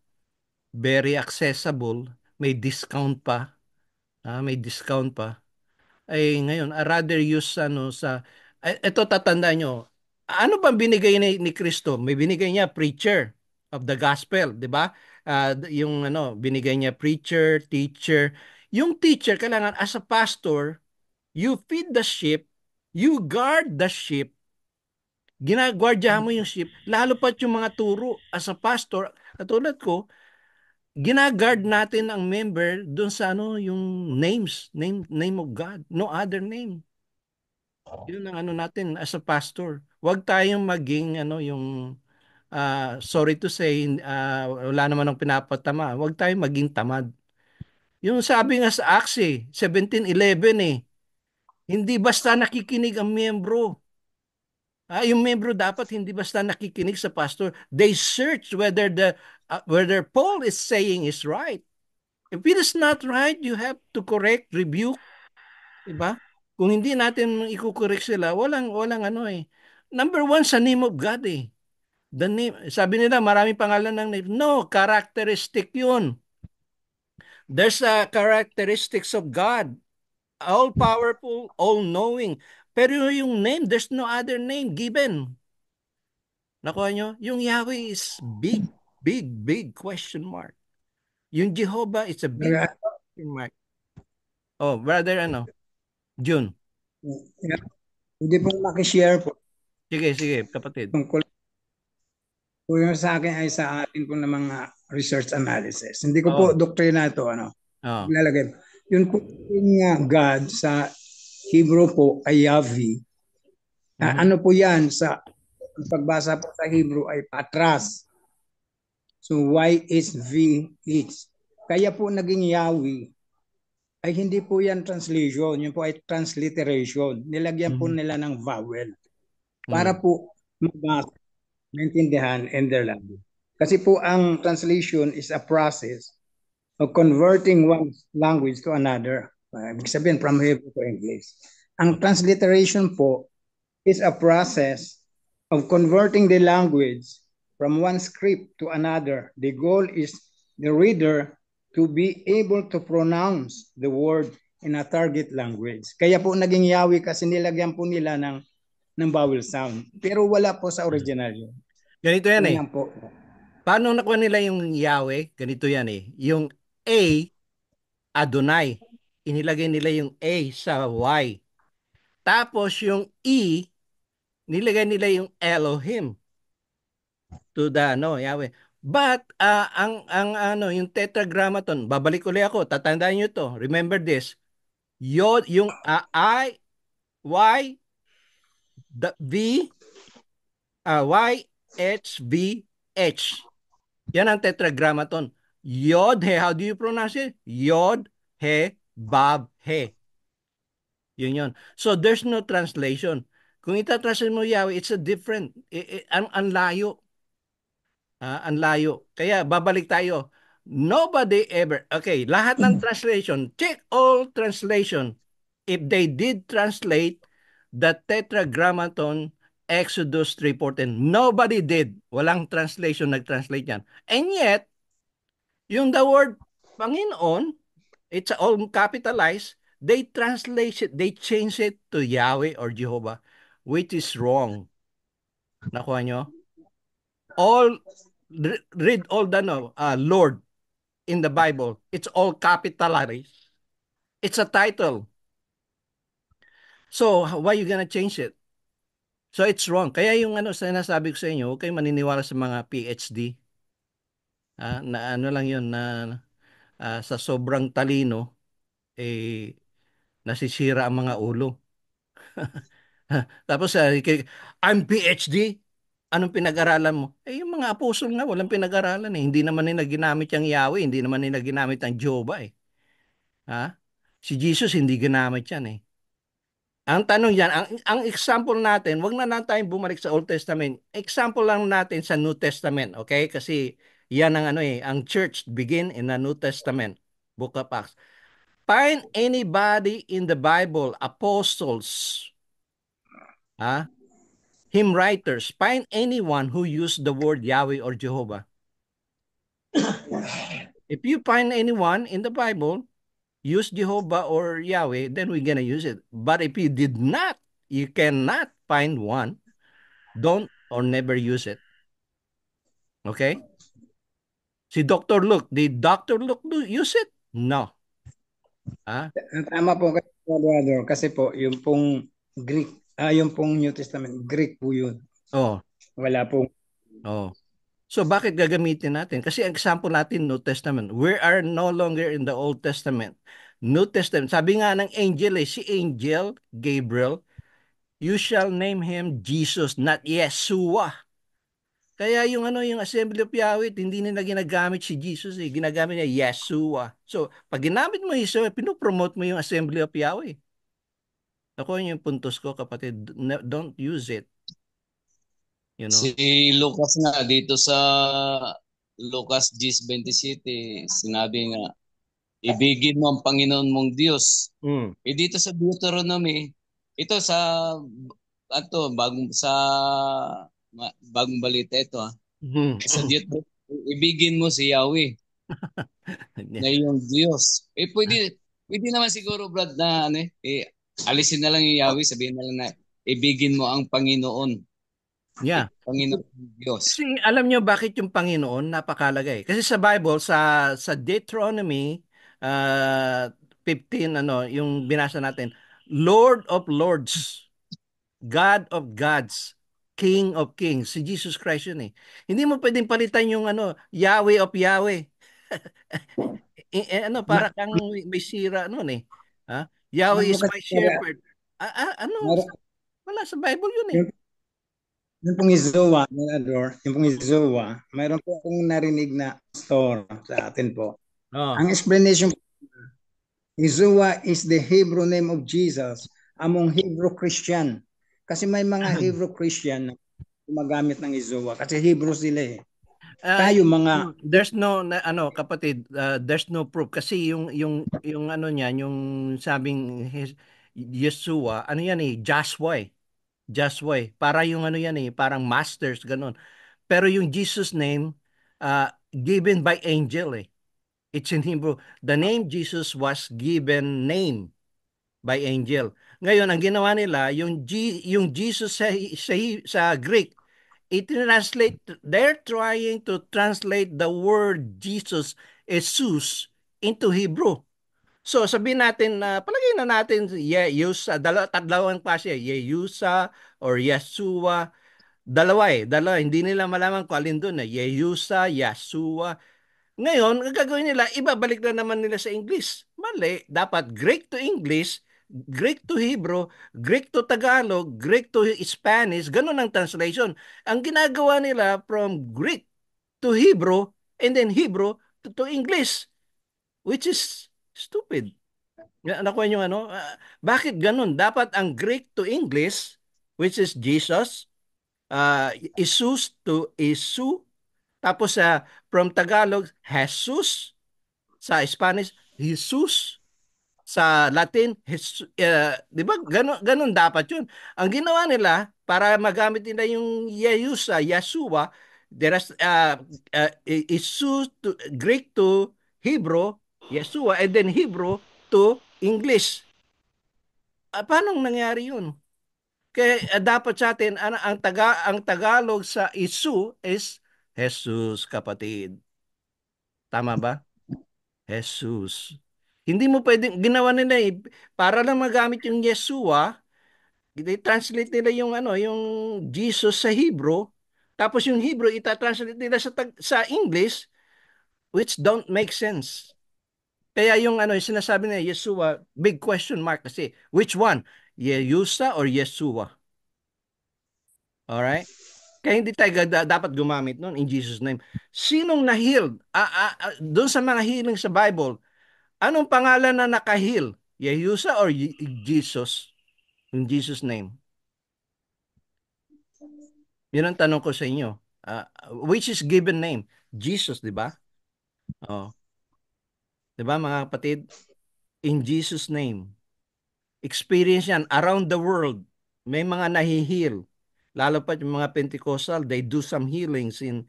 very accessible, may discount pa. May discount pa. Ay ngayon, I rather use ito tatandaan nyo. Ano bang binigay ni Kristo? May binigay niya preacher of the gospel, 'di ba? Yung binigay niya preacher, teacher. Yung teacher kailangan as a pastor, you feed the sheep, you guard the sheep. Ginagwardyahan mo yung sheep, lalo pa yung mga turo as a pastor, katulad ko, ginagard natin ang member doon sa yung name of God, no other name. Yun ang natin as a pastor. Huwag tayong maging yung sorry to say, wala naman ang pinapatama. Huwag tayong maging tamad. Yung sabi nga sa Acts 17:11 hindi basta nakikinig ang miyembro. Yung miyembro dapat hindi basta nakikinig sa pastor. They search whether Paul is saying is right. If it is not right, you have to correct, rebuke, diba? Kung hindi natin ikukorek sila, walang Number one sa name of God The name, sabi nila maraming pangalan ng name. No, characteristic yun. There's a characteristics of God. All-powerful, all-knowing. Pero yung name, there's no other name given. Nakuha nyo? Yung Yahweh is big, big, big question mark. Yung Jehovah is a big question mark. Oh, brother, June. Hindi po makishare po. Sige, kapatid. Tungkol po yung sa akin ay sa atin po ng mga research analysis. Hindi ko po doktrina ito, Lalagay. Yun po yung God sa Hebrew po ay Yahweh. Ano po yan sa pagbasa po sa Hebrew ay patras. So Y is V is. Kaya po naging Yahweh. ay hindi po yan translation, yun po ay transliteration. Nilagyan po nila ng vowel para po mabasa, maintindihan in their language. Kasi po ang translation is a process of converting one language to another. Ibig sabihin from Hebrew to English. Ang transliteration po is a process of converting the language from one script to another. The goal is the reader to be able to pronounce the word in a target language. Kaya po naging Yahweh kasi nilagyan po nila ng vowel sound. Pero wala po sa original yun. Ganito yan eh. Po. Paano nakuha nila yung Yahweh? Ganito yan eh. Yung A, Adonai. Inilagay nila yung A sa Y. Tapos yung E, nilagay nila yung Elohim to the Yahweh. But yung tetragrammaton, babalik ulit ako, tatandaan niyo to. Remember this. Yod, yung I, Y, V, Y, H, V, H. Yan ang tetragrammaton. Yod, he, how do you pronounce it? Yod, he, Bab, he. Yun. So there's no translation. Kung itatranslate mo Yahweh, it's a different. Ang layo. Ang layo. Kaya babalik tayo. Nobody ever, okay, lahat ng translation, check all translation. If they did translate the Tetragrammaton, Exodus 3:14, nobody did. Walang translation nag-translate yan. And yet, yung the word Panginoon, it's all capitalized, they translate it, they change it to Yahweh or Jehovah, which is wrong. Nakuha nyo? Read all the Lord in the Bible. It's all capitalized. It's a title. So, why you gonna change it? So, it's wrong. Kaya yung sinasabi ko sa inyo, huwag kayong maniniwala sa mga PhD. Na lang yun, na sa sobrang talino, nasisira ang mga ulo. Tapos, I'm PhD. Anong pinag-aralan mo? Yung mga apostol nga, walang pinag-aralan eh. Hindi naman nila ginamit yung Yahweh, hindi naman nila ginamit ang Jehovah eh. Si Jesus hindi ginamit yan eh. Ang tanong yan, ang example natin, wag na lang tayong bumalik sa Old Testament. Example lang natin sa New Testament, okay? Kasi yan ang ang church begin in the New Testament, Book of Acts. Find anybody in the Bible, apostles, hymn writers, find anyone who used the word Yahweh or Jehovah. If you find anyone in the Bible, use Jehovah or Yahweh, then we're gonna use it. But if you did not, you cannot find one, don't or never use it. Okay? Si Dr. Luke, did Dr. Luke use it? No. Tama po kayo, brother, kasi po yung pong Greek, yung pong New Testament, Greek po yun. Wala pong. So bakit gagamitin natin? Kasi ang example natin, New Testament. We are no longer in the Old Testament. New Testament. Sabi nga ng angel si angel, Gabriel, you shall name him Jesus, not Yeshua. Kaya yung Assembly of Yahweh, hindi nila ginagamit si Jesus eh. Ginagamit niya Yeshua. So, pag ginamit mo Yeshua, pinopromote mo yung Assembly of Yahweh. Ako yung puntos ko, kapatid. Don't use it. Si Lucas nga dito sa Lucas 10:27, sinabi nga, ibigin mo ang Panginoon mong Diyos. Dito sa Deuteronomy, ito sa bagong balita ito sa Deuteronomy, ibigin mo si Yahweh na iyong Diyos. Pwede naman siguro, Brad, na alisin na lang yung Yahweh, sabihin na lang na ibigin mo ang Panginoon. Yeah. Panginoon Diyos. Kasi alam nyo bakit yung Panginoon napakalagay? Kasi sa Bible, sa Deuteronomy 15, yung binasa natin, Lord of Lords, God of Gods, King of Kings. Si Jesus Christ yun eh. Hindi mo pwedeng palitan yung Yahweh of Yahweh. Para kang may sira nun eh. Yahweh is my shepherd. Wala sa Bible yun eh. Yung pong Izowa, mayroon po akong narinig na store sa atin po. Ang explanation, Yeshua is the Hebrew name of Jesus among Hebrew Christian. Kasi may mga Hebrew Christian na gumagamit ng Yeshua kasi Hebrew sila eh. Tayo mga there's no kapatid, there's no proof kasi yung ano niyan, yung sabing Yeshua, ano yan eh, Joshua eh. Joshua eh. Para yung ano yan eh, parang masters ganun. Pero yung Jesus name given by angel eh. It's in Hebrew. The name Jesus was given name by angel. Ngayon, ang ginawa nila, yung Jesus sa Greek, they're trying to translate the word Jesus, Jesus, into Hebrew. So, sabihin natin, palagay na natin, Yusa, dalawang klase, Yusa or Yeshua, dalawa, hindi nila malaman kung alin doon, Yusa, Yeshua. Ngayon, ang gagawin nila, ibabalik na naman nila sa English. Mali. Dapat Greek to English, Greek to Hebrew, Greek to Tagalog, Greek to Spanish. Ganun ang translation. Ang ginagawa nila from Greek to Hebrew and then Hebrew to English, which is stupid. Nakuha nyo ano? Bakit ganun? Dapat ang Greek to English, which is Jesus, Isus to Isu, tapos from Tagalog, Jesus. Sa Spanish, Jesus. Sa Latin, di ba? Ganun dapat yun. Ang ginawa nila, para magamit nila yung Yeusa, Yeshua, there's Isu to Greek to Hebrew, Yeshua, and then Hebrew to English. Paano nangyari yun? Kaya dapat sa atin ang Tagalog sa Isu is Jesus, kapatid. Tama ba? Jesus. Hindi mo pwedeng ginawa nila para lang magamit yung Yeshua, i-translate nila yung yung Jesus sa Hebrew, tapos yung Hebrew ita-translate nila sa English, which don't make sense. Kaya yung yung sinasabi nila Yeshua, big question mark kasi which one? Yeusa or Yeshua? Alright? Kaya hindi tayo dapat gumamit nun in Jesus name. Sinong na-healed? Doon sa mga healing sa Bible, anong pangalan na naka-heal? Yehusa or Jesus? In Jesus name. Yun ang tanong ko sa inyo. Which is given name? Jesus, di ba? Oh. Di ba mga kapatid? In Jesus name. Experience yan around the world. May mga nahi-heal. Lalo pa yung mga Pentecostal, they do some healings in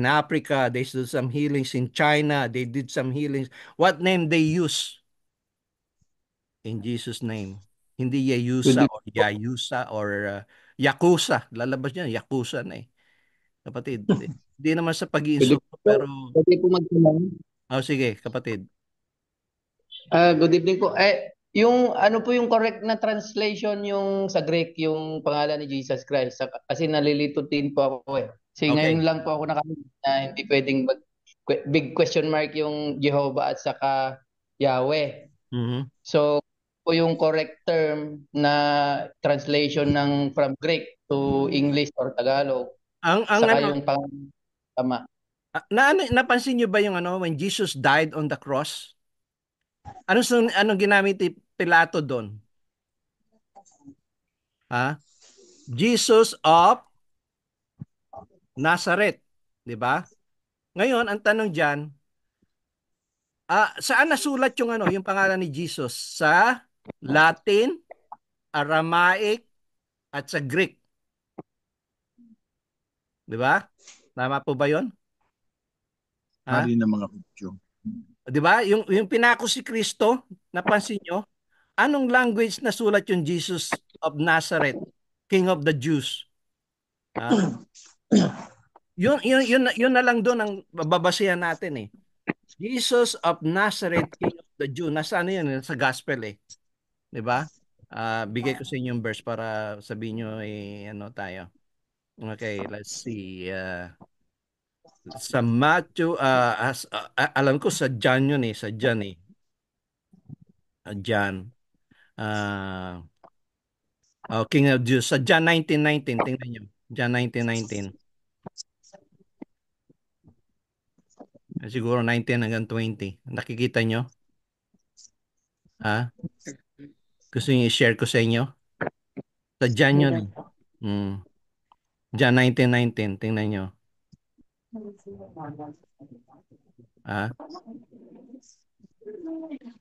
Africa, they do some healings in China, they did some healings. What name they use? In Jesus name. Hindi Yeyusa or Yayusa or Yakuza. Lalabas niya, Yakuza na eh. Kapatid, hindi naman sa pag-iinsulto pero... Pwede po magtanong? sige, kapatid. Good evening po. Yung ano po yung correct na translation yung sa Greek, yung pangalan ni Jesus Christ. Kasi nalilito din po ako eh. Kasi ngayon lang po ako nakamit na hindi pwedeng big question mark yung Jehovah at saka Yahweh. Mm-hmm. So, po yung correct term na translation ng from Greek to English or Tagalog. Saka yung tama. Napansin niyo ba yung when Jesus died on the cross? Anong ginamit ni Pilato doon? Jesus of Nazareth, 'di ba? Ngayon, ang tanong diyan, saan nasulat yung pangalan ni Jesus? Sa Latin, Aramaic, at sa Greek. 'Di ba? Tama po ba 'yon? Mali na mga Hudyo. 'Di ba? Yung pinako si Kristo, napansin nyo? Anong language nasulat yung Jesus of Nazareth, King of the Jews? Yun na lang doon ang babasihan natin eh. Jesus of Nazareth, King of the Jews. Nasa yun? Sa gospel eh. 'Di ba? Bigay ko sa inyo yung verse para sabihin nyo tayo. Okay, let's see. Sa Matthew, alam ko sa John yun eh. Sa John eh. John. King of Jews. Sa John 19:19. Tingnan nyo. John 19:19. Siguro 19 hanggang 20. Nakikita nyo? Ha? Gusto niyo i-share ko sa inyo? Sa John yun eh. John 19:19. Tingnan nyo.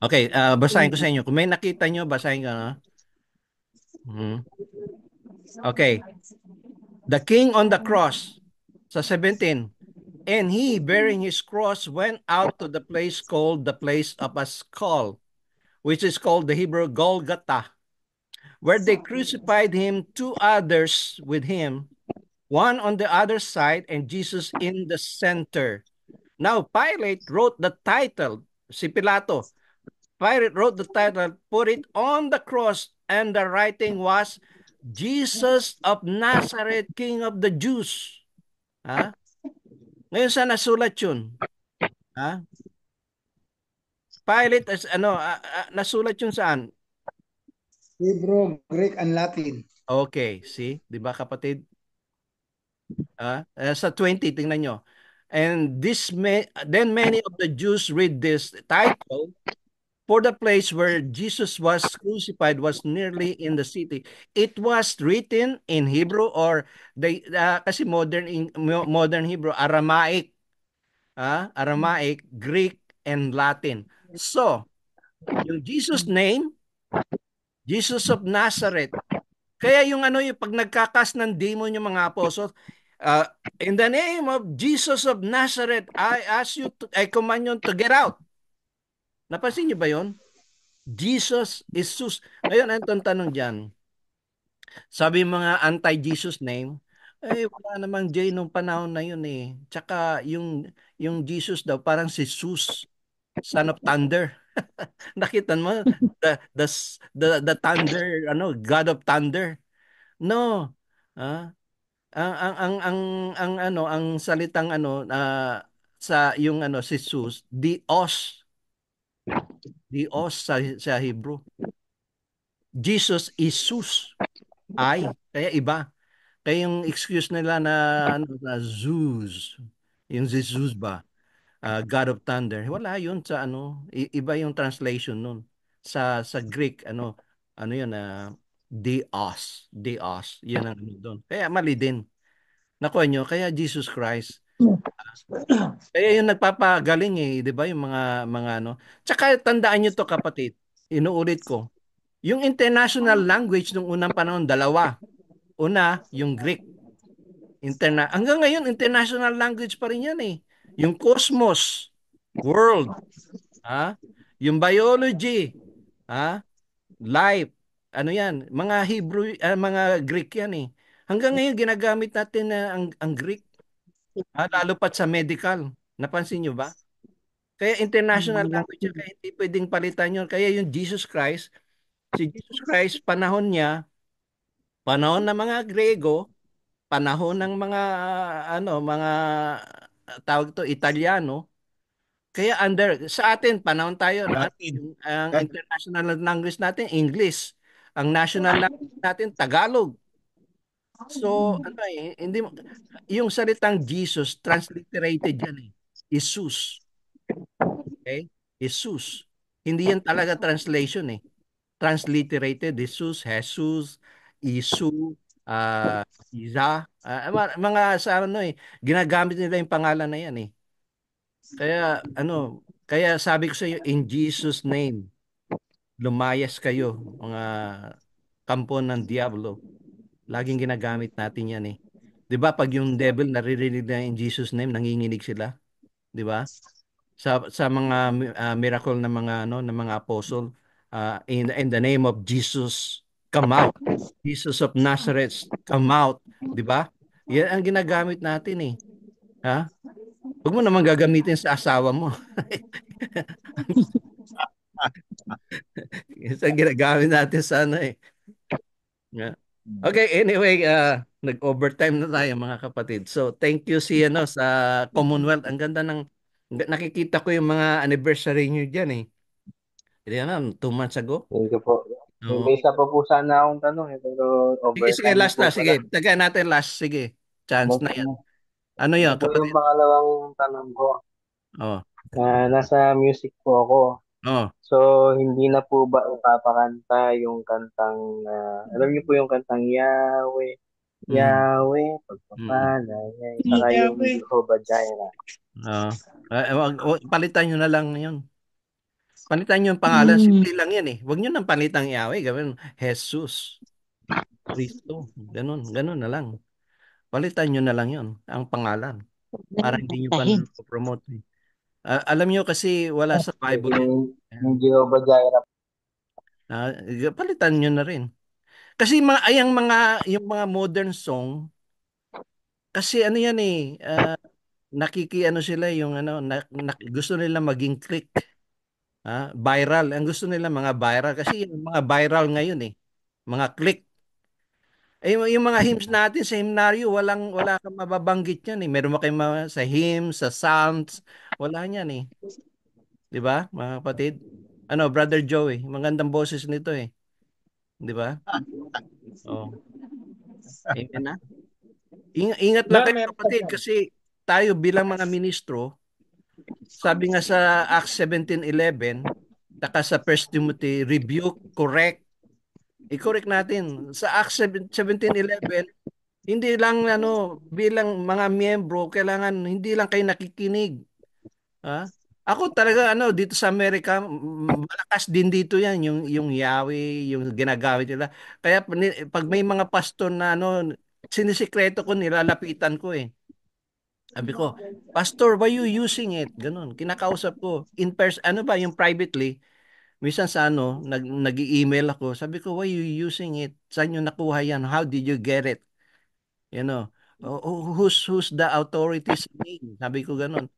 Okay, basahin ko sa inyo. Kung may nakita nyo, basahin ko. Okay. The king on the cross, sa 17. And he, bearing his cross, went out to the place called the place of a skull, which is called the Hebrew Golgotha, where they crucified him, 2 others with him, one on the other side and Jesus in the center. Now, Pilate wrote the title, si Pilato, Pilate wrote the title, put it on the cross, and the writing was, Jesus of Nazareth, King of the Jews. Ha? Ngayon saan nasulat yun? Ha? Pilate, nasulat yun saan? Hebrew, Greek, and Latin. Okay, see? Di ba kapatid? Sa 20, tingnan nyo. And then many of the Jews read this title, for the place where Jesus was crucified was nearly in the city. It was written in Hebrew or kasi modern Hebrew, Aramaic, Aramaic, Greek, and Latin. So, yung Jesus name, Jesus of Nazareth. Kaya yung pag nagkakas ng demon yung mga apostles, in the name of Jesus of Nazareth, I command you to get out. Napansin niyo ba yon? Jesus is Jesus. Ngayon, ang tanong dyan, sabi mga anti-Jesus name, wala namang J nung panahon na yun eh. Tsaka yung Jesus daw, parang si Zeus, son of thunder. Nakita mo? The thunder, God of thunder. No. Ang salitang sa yung si Zeus, Dios. Dios sa Hebrew. Jesus is Zeus. Kaya iba. Kaya yung excuse nila na Zeus, yung Zeus ba, God of Thunder, wala yun sa iba yung translation nun. Sa Greek, yun, Theos, yun ang doon. Kaya mali din. Nakuha nyo, kaya Jesus Christ. Kaya yung nagpapagaling di ba, yung mga Tsaka tandaan nyo to kapatid, inuulit ko, yung international language nung unang panahon, dalawa. Una, yung Greek. Hanggang ngayon, international language pa rin yan eh. Yung cosmos, world, yung biology, life, yan, mga Hebrew, mga Greek yan eh. Hanggang ngayon, ginagamit natin ang Greek. Lalo pat sa medical. Napansin nyo ba? Kaya international language yan, kaya hindi pwedeng palitan yun. Kaya yung Jesus Christ, si Jesus Christ, panahon niya, panahon ng mga Grego, panahon ng mga mga tawag to Italiano. Kaya sa atin panahon tayo ang international language natin English. Ang national language natin Tagalog. So hindi yung salitang Jesus transliterated yan eh. Jesus. Okay? Jesus. Hindi yan talaga translation eh. Transliterated Jesus, Isu, Iza, mga sa ginagamit nila yung pangalan na yan eh. Kaya sabi ko sa iyo, in Jesus name, lumayas kayo, mga kampo ng diablo. Laging ginagamit natin yan eh. 'Di ba pag yung devil naririnig na in Jesus name, nanginginig sila, 'di ba? Sa mga miracle ng mga ng mga apostle, in the name of Jesus, come out. Jesus of Nazareth, come out, 'di ba? Yan ang ginagamit natin eh. Ha? Huwag mo naman gagamitin sa asawa mo. Isa ginagamit natin sa eh. Yeah. Okay, anyway, nag-overtime na tayo mga kapatid. So, thank you sa Commonwealth. Ang ganda nakikita ko yung mga anniversary niyo diyan eh. Yan 2 months ago. Thank you po. May isa pa po sana akong tanong pero Sige, last na. Sige, tagay natin last. Sige, chance na yan. Ano yun? Po yung pangalawang tanong ko. Nasa music po ako. Oh. So, hindi na po ba ipapakanta yung kantang, alam niyo po yung kantang Yahweh, Yahweh, pagpapala, saka yung Yahweh. Jehovah Jireh. Palitan nyo na lang yun. Palitan nyo yung pangalan. Simple lang yan eh. Huwag nyo nang palitan Yahweh. Gawin Jesus. Cristo. Ganun na lang. Palitan nyo na lang yun, ang pangalan. Para hindi nyo pa promote. Alam nyo kasi wala sa Bible yun. Yung Jehovah Jireh. Palitan nyo na rin. Kasi yung mga modern song, kasi ano yan eh, nakikiano sila yung gusto nila maging click. Viral. Ang gusto nila mga viral. Kasi yung mga viral ngayon eh, mga click. Yung mga hymns natin sa hymnaryo, wala kang mababanggit yan eh. Meron mo kayo sa hymns, sa psalms, wala yan eh. Di ba, mga kapatid? Brother Joey, magandang boses nito eh. Di ba? Oh. Amen na. Ingat lang kayo kapatid kasi tayo bilang mga ministro, sabi nga sa Acts 17:11, saka sa 1 Timothy, rebuke, correct. I-correct natin. Sa Acts 17:11, hindi lang bilang mga miyembro, kailangan hindi lang kayo nakikinig. Ako talaga dito sa Amerika, malakas din dito 'yan yung Yahweh, yung ginagamit nila. Kaya pag may mga pastor na sinisikreto ko, nilalapitan ko eh. Sabi ko, "Pastor, why you using it?" Ganun. Kinakausap ko in person, yung privately. Minsan sa nag-email ako. Sabi ko, "Why you using it? Saan nyo nakuha yan? How did you get it?" Who's the authorities name? Sabi ko ganun.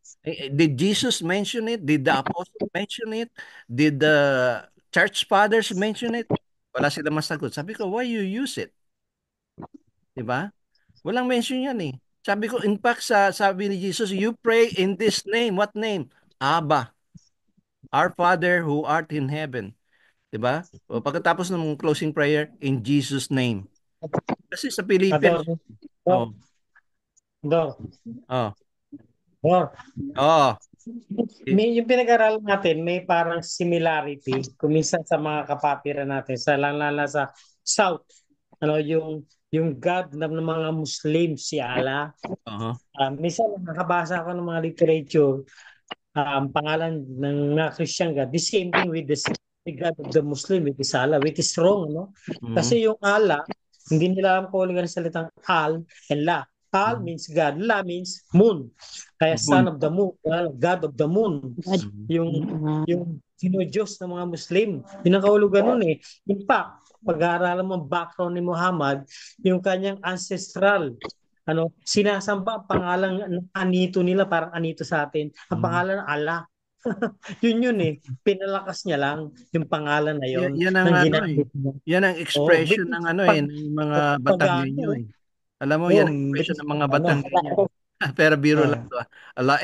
Did Jesus mention it? Did the apostle mention it? Did the church fathers mention it? Wala sila masagot. Sabi ko, why you use it? Diba? Walang mention yan eh. Sabi ko, in fact, sabi ni Jesus, you pray in this name. What name? Abba. Our Father who art in heaven. Diba? O pagkatapos ng closing prayer, in Jesus' name. Kasi sa Philippines, Dor. Yung pinag-aralan natin, may parang similarity kuminsan sa mga kapatiran natin, lalo sa South. Yung God ng mga Muslim, si Allah. Minsan nakabasa ako ng mga literature, pangalan ng mga Christian God, the same thing with the God of the Muslim, with Allah, which is wrong, no? Kasi yung Allah, hindi nila alam kung ang salitang Al and La. Al means God, La means moon. Kaya son of the moon, God of the moon. Yung Diyos ng mga Muslim. Yun ang kahulugan nun eh. In fact, pag-aaralan mo ang background ni Muhammad, yung kanyang ancestral, sinasamba ang pangalan ng anito nila, parang anito sa atin. Ang pangalan ng Allah. yun eh. Pinalakas niya lang yung pangalan na yun. Yan ang expression ng ng mga Batanggenyo eh. Alam mo, yan ang expression ng mga Batanggenyo. Pero biro lang to. Allah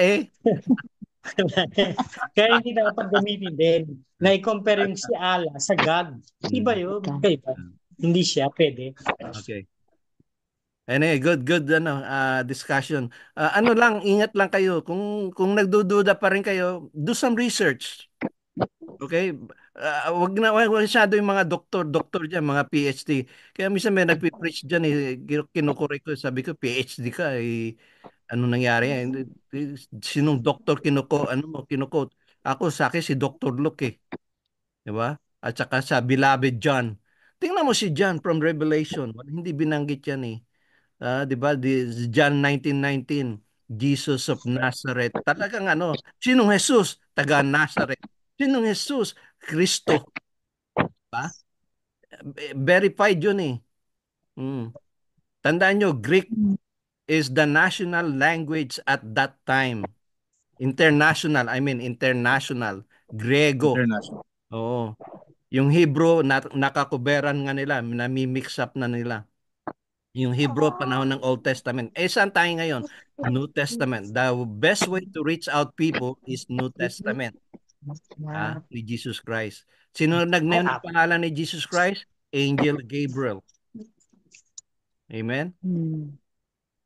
Kaya hindi dapat gamitin din. Na-compare yung si Allah sa God. Iba yun. Hindi siya pwede. Okay. Anyway, good discussion. Ingat lang kayo. Kung nagdududa pa rin kayo, do some research. Okay? Wag masyado yung mga doktor diyan, mga PhD. Kaya minsan may nagpi-preach diyan kinukorek ko, sabi ko PhD ka ano nangyari yan? Sinong doktor kinukot? Ako sa akin si Dr. Luke eh. 'Di ba? At saka sa Beloved John. Tingnan mo si John from Revelation. Hindi binanggit yan eh. 'Di ba? John 19:19, Jesus of Nazareth. Talagang sinong Jesus? Taga Nazareth. Sinong Jesus? Kristo. Ba? Verified yun eh. Tandaan nyo, Greek is the national language at that time. International. Grego. International. Oo. Yung Hebrew, nakakuberan nga nila, nami-mix up na nila. Yung Hebrew, panahon ng Old Testament. Saan tayo ngayon? New Testament. The best way to reach out people is New Testament. Ni Jesus Christ. Sino nagnayon ng pangalan ni Jesus Christ? Angel Gabriel. Amen?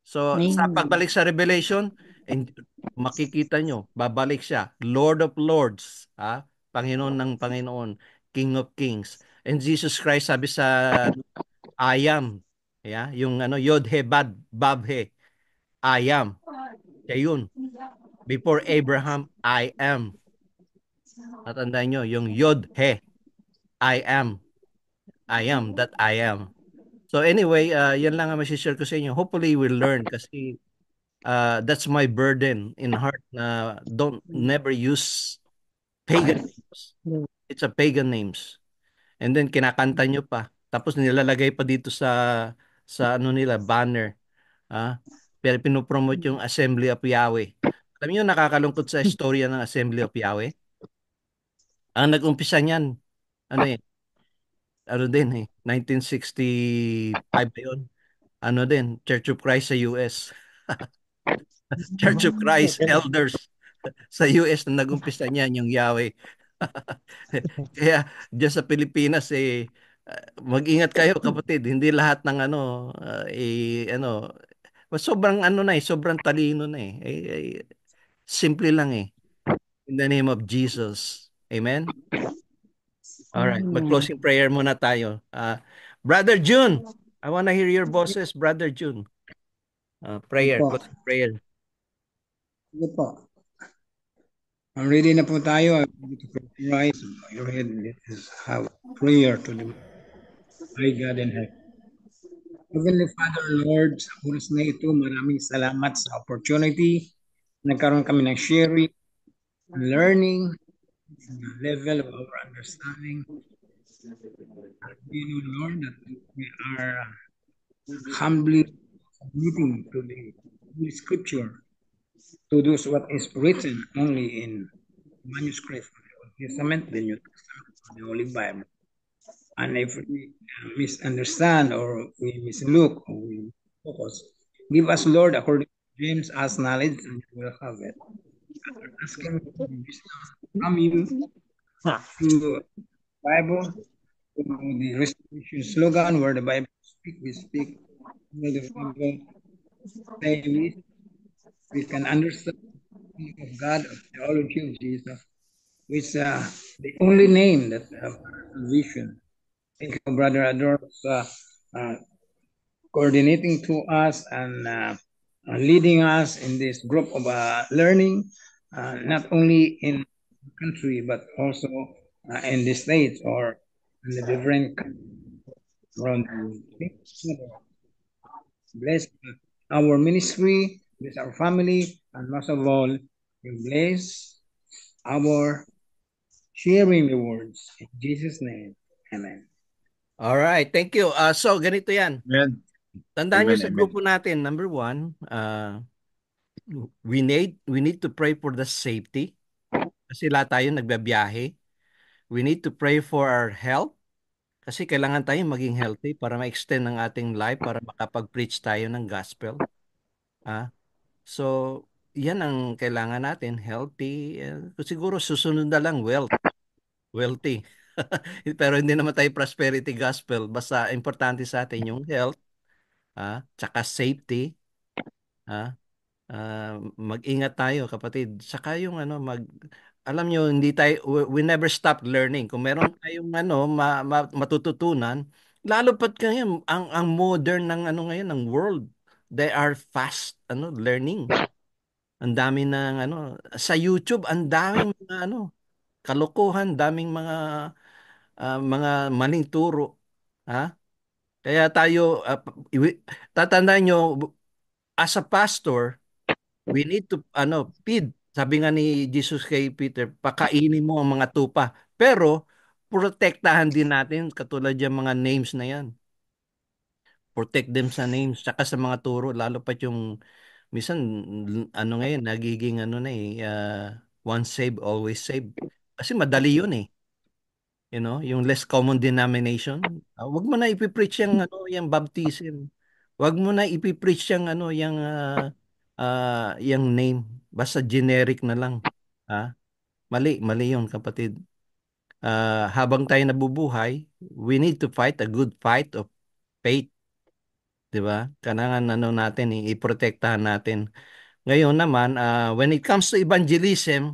So, sa pagbalik sa Revelation, makikita nyo, babalik siya. Lord of Lords. Panginoon ng Panginoon, King of Kings. And Jesus Christ sabi sa I am, yeah, yung Yod He Bab He, I am. Siya yun. Before Abraham, I am. Natandaan nyo, yung Yod He, I am. I am that I am. So anyway, yan lang ang masishare ko sa inyo. Hopefully we'll learn kasi that's my burden in heart na don't never use pagan names. It's a pagan names. And then kinakanta nyo pa. Tapos nilalagay pa dito sa nila banner. Pero pinopromote yung Assembly of Yahweh. Alam niyo nakakalungkot sa istorya ng Assembly of Yahweh. Ang nag-umpisa niyan, din 1965 ba yun? Din, Church of Christ sa US. Church of Christ Elders sa US na nag-umpisa niyan yung Yahweh. Kaya diyan sa Pilipinas mag-ingat kayo kapatid, hindi lahat ng sobrang sobrang talino na simple lang in the name of Jesus. Amen. All right, mag-closing prayer muna tayo. Brother June, I want to hear your voices, Brother June. Prayer, closing prayer. Sige po. I'm ready na po tayo. I'm ready to rise your head. Let us have prayer to the my God in heaven. Heavenly Father, Lord, sa oras na ito, maraming salamat sa opportunity. Nagkaroon kami ng sharing, learning, level of our understanding. We know, Lord, that we are humbly submitting to the Holy Scripture, to do what is written only in manuscript of the Old Testament, the New Testament, the Holy Bible. And if we misunderstand or we mislook or we focus, give us, Lord, according to James, as knowledge, and we will have it. After asking wisdom from you to Bible, to the restoration slogan, where the Bible speak, we speak. Where the Bible say we can understand of God, of theology of Jesus, which the only name that have salvation. Thank you, Brother Ador, coordinating to us and leading us in this group of learning, not only in the country, but also in the States or in the different countries around the world. Bless our ministry, bless our family, and most of all, bless our sharing the words. In Jesus' name, amen. All right, thank you. So, ganito yan. Amen. Tandaan nyo sa grupo natin, number 1, we need to pray for the safety. Kasi lahat tayo nagbabiyahe. We need to pray for our health. Kasi kailangan tayo maging healthy para ma-extend ang ating life, para makapag-preach tayo ng gospel. So, yan ang kailangan natin, healthy. Siguro susunod na lang, wealthy. Pero hindi naman tayo prosperity gospel. Basta importante sa atin yung health, tsaka safety. Mag-ingat tayo kapatid. Saka yung alam nyo, hindi tayo, we never stop learning. Kung meron tayong matututunan, lalo pat ngayon, ang modern ng ngayon, ng world, they are fast learning. Ang dami ng sa YouTube, ang daming mga kalokohan, daming mga maling turo. Kaya tayo, tatandaan nyo, as a pastor, we need to feed. Sabi nga ni Jesus kay Peter, pakainin mo ang mga tupa. Pero protektahan din natin katulad yung mga names na yan. Protect them sa names tsaka sa mga turo, lalo pa yung minsan ngayon nagiging once saved always saved. Kasi madali 'yun yung less common denomination. Wag mo na ipi-preach yung baptism. Wag mo na ipi-preach yung name. Basta generic na lang. Mali 'yun, kapatid. Habang tayo nabubuhay, we need to fight a good fight of faith. 'Di ba? Kailangan natin iprotektahan natin. Ngayon naman, when it comes to evangelism,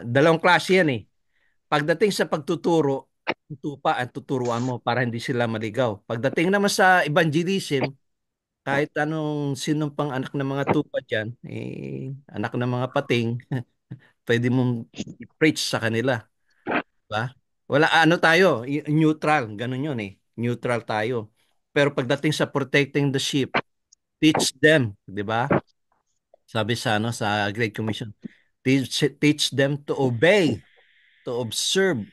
dalawang klase yan Pagdating sa pagtuturo, tupa at tuturuan mo para hindi sila maligaw. Pagdating naman sa evangelism, kahit anong sinong pang anak ng mga tupa dyan, anak ng mga pating, pwede mong i-preach sa kanila. Diba? Wala, tayo, neutral, ganun yun eh. Neutral tayo. Pero pagdating sa protecting the sheep, teach them, di ba? Sabi sa Great Commission, teach them to obey, to observe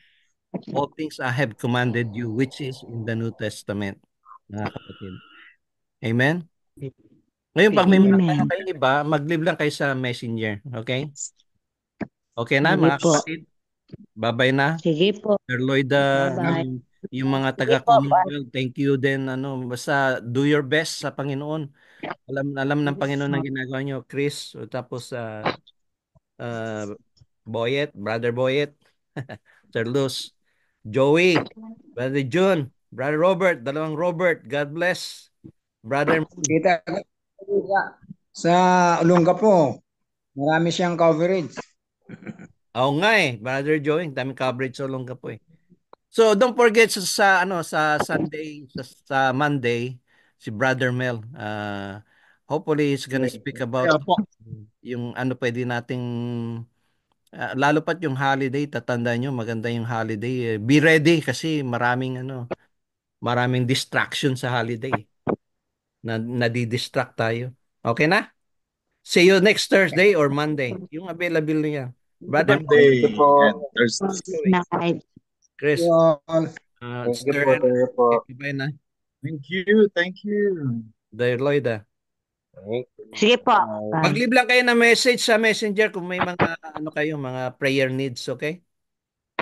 all things I have commanded you, which is in the New Testament, mga kapatid. Amen? Ngayon, pag may mga tanong kayo iba, mag-leave lang kayo sa messenger. Okay? Okay na, mga kapatid? Bye-bye na. Sige po. Sir Lloyda, yung mga taga-Commonwealth, thank you din. Basta do your best sa Panginoon. Alam ng Panginoon ang ginagawa nyo. Chris, tapos Boyet, Brother Boyet, Sir Luz, Joey, Brother June, Brother Robert, dalawang Robert, God bless. Brother Moon. Kita sa Olongapo, marami siyang coverage. Oo nga Brother Joey, daming coverage sa Olongapo eh. So don't forget sa Sunday, sa Monday, si Brother Mel. Hopefully he's gonna speak about yung pwede nating lalo pat yung holiday, tatandaan nyo, maganda yung holiday. Be ready kasi maraming distraction sa holiday. Nadi-distract tayo. Okay na? See you next Thursday or Monday. Yung available niya. Brother Monday and Thursday. Chris. Thank you po. Bye na. Thank you. Dahil Lloyda. Sige po. Mag-leave lang kayo na message sa messenger kung may mga mga prayer needs, okay?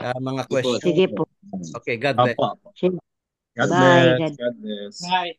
Mga questions. Sige po. Okay, God bless. God Bye. bless. God bless. Bye.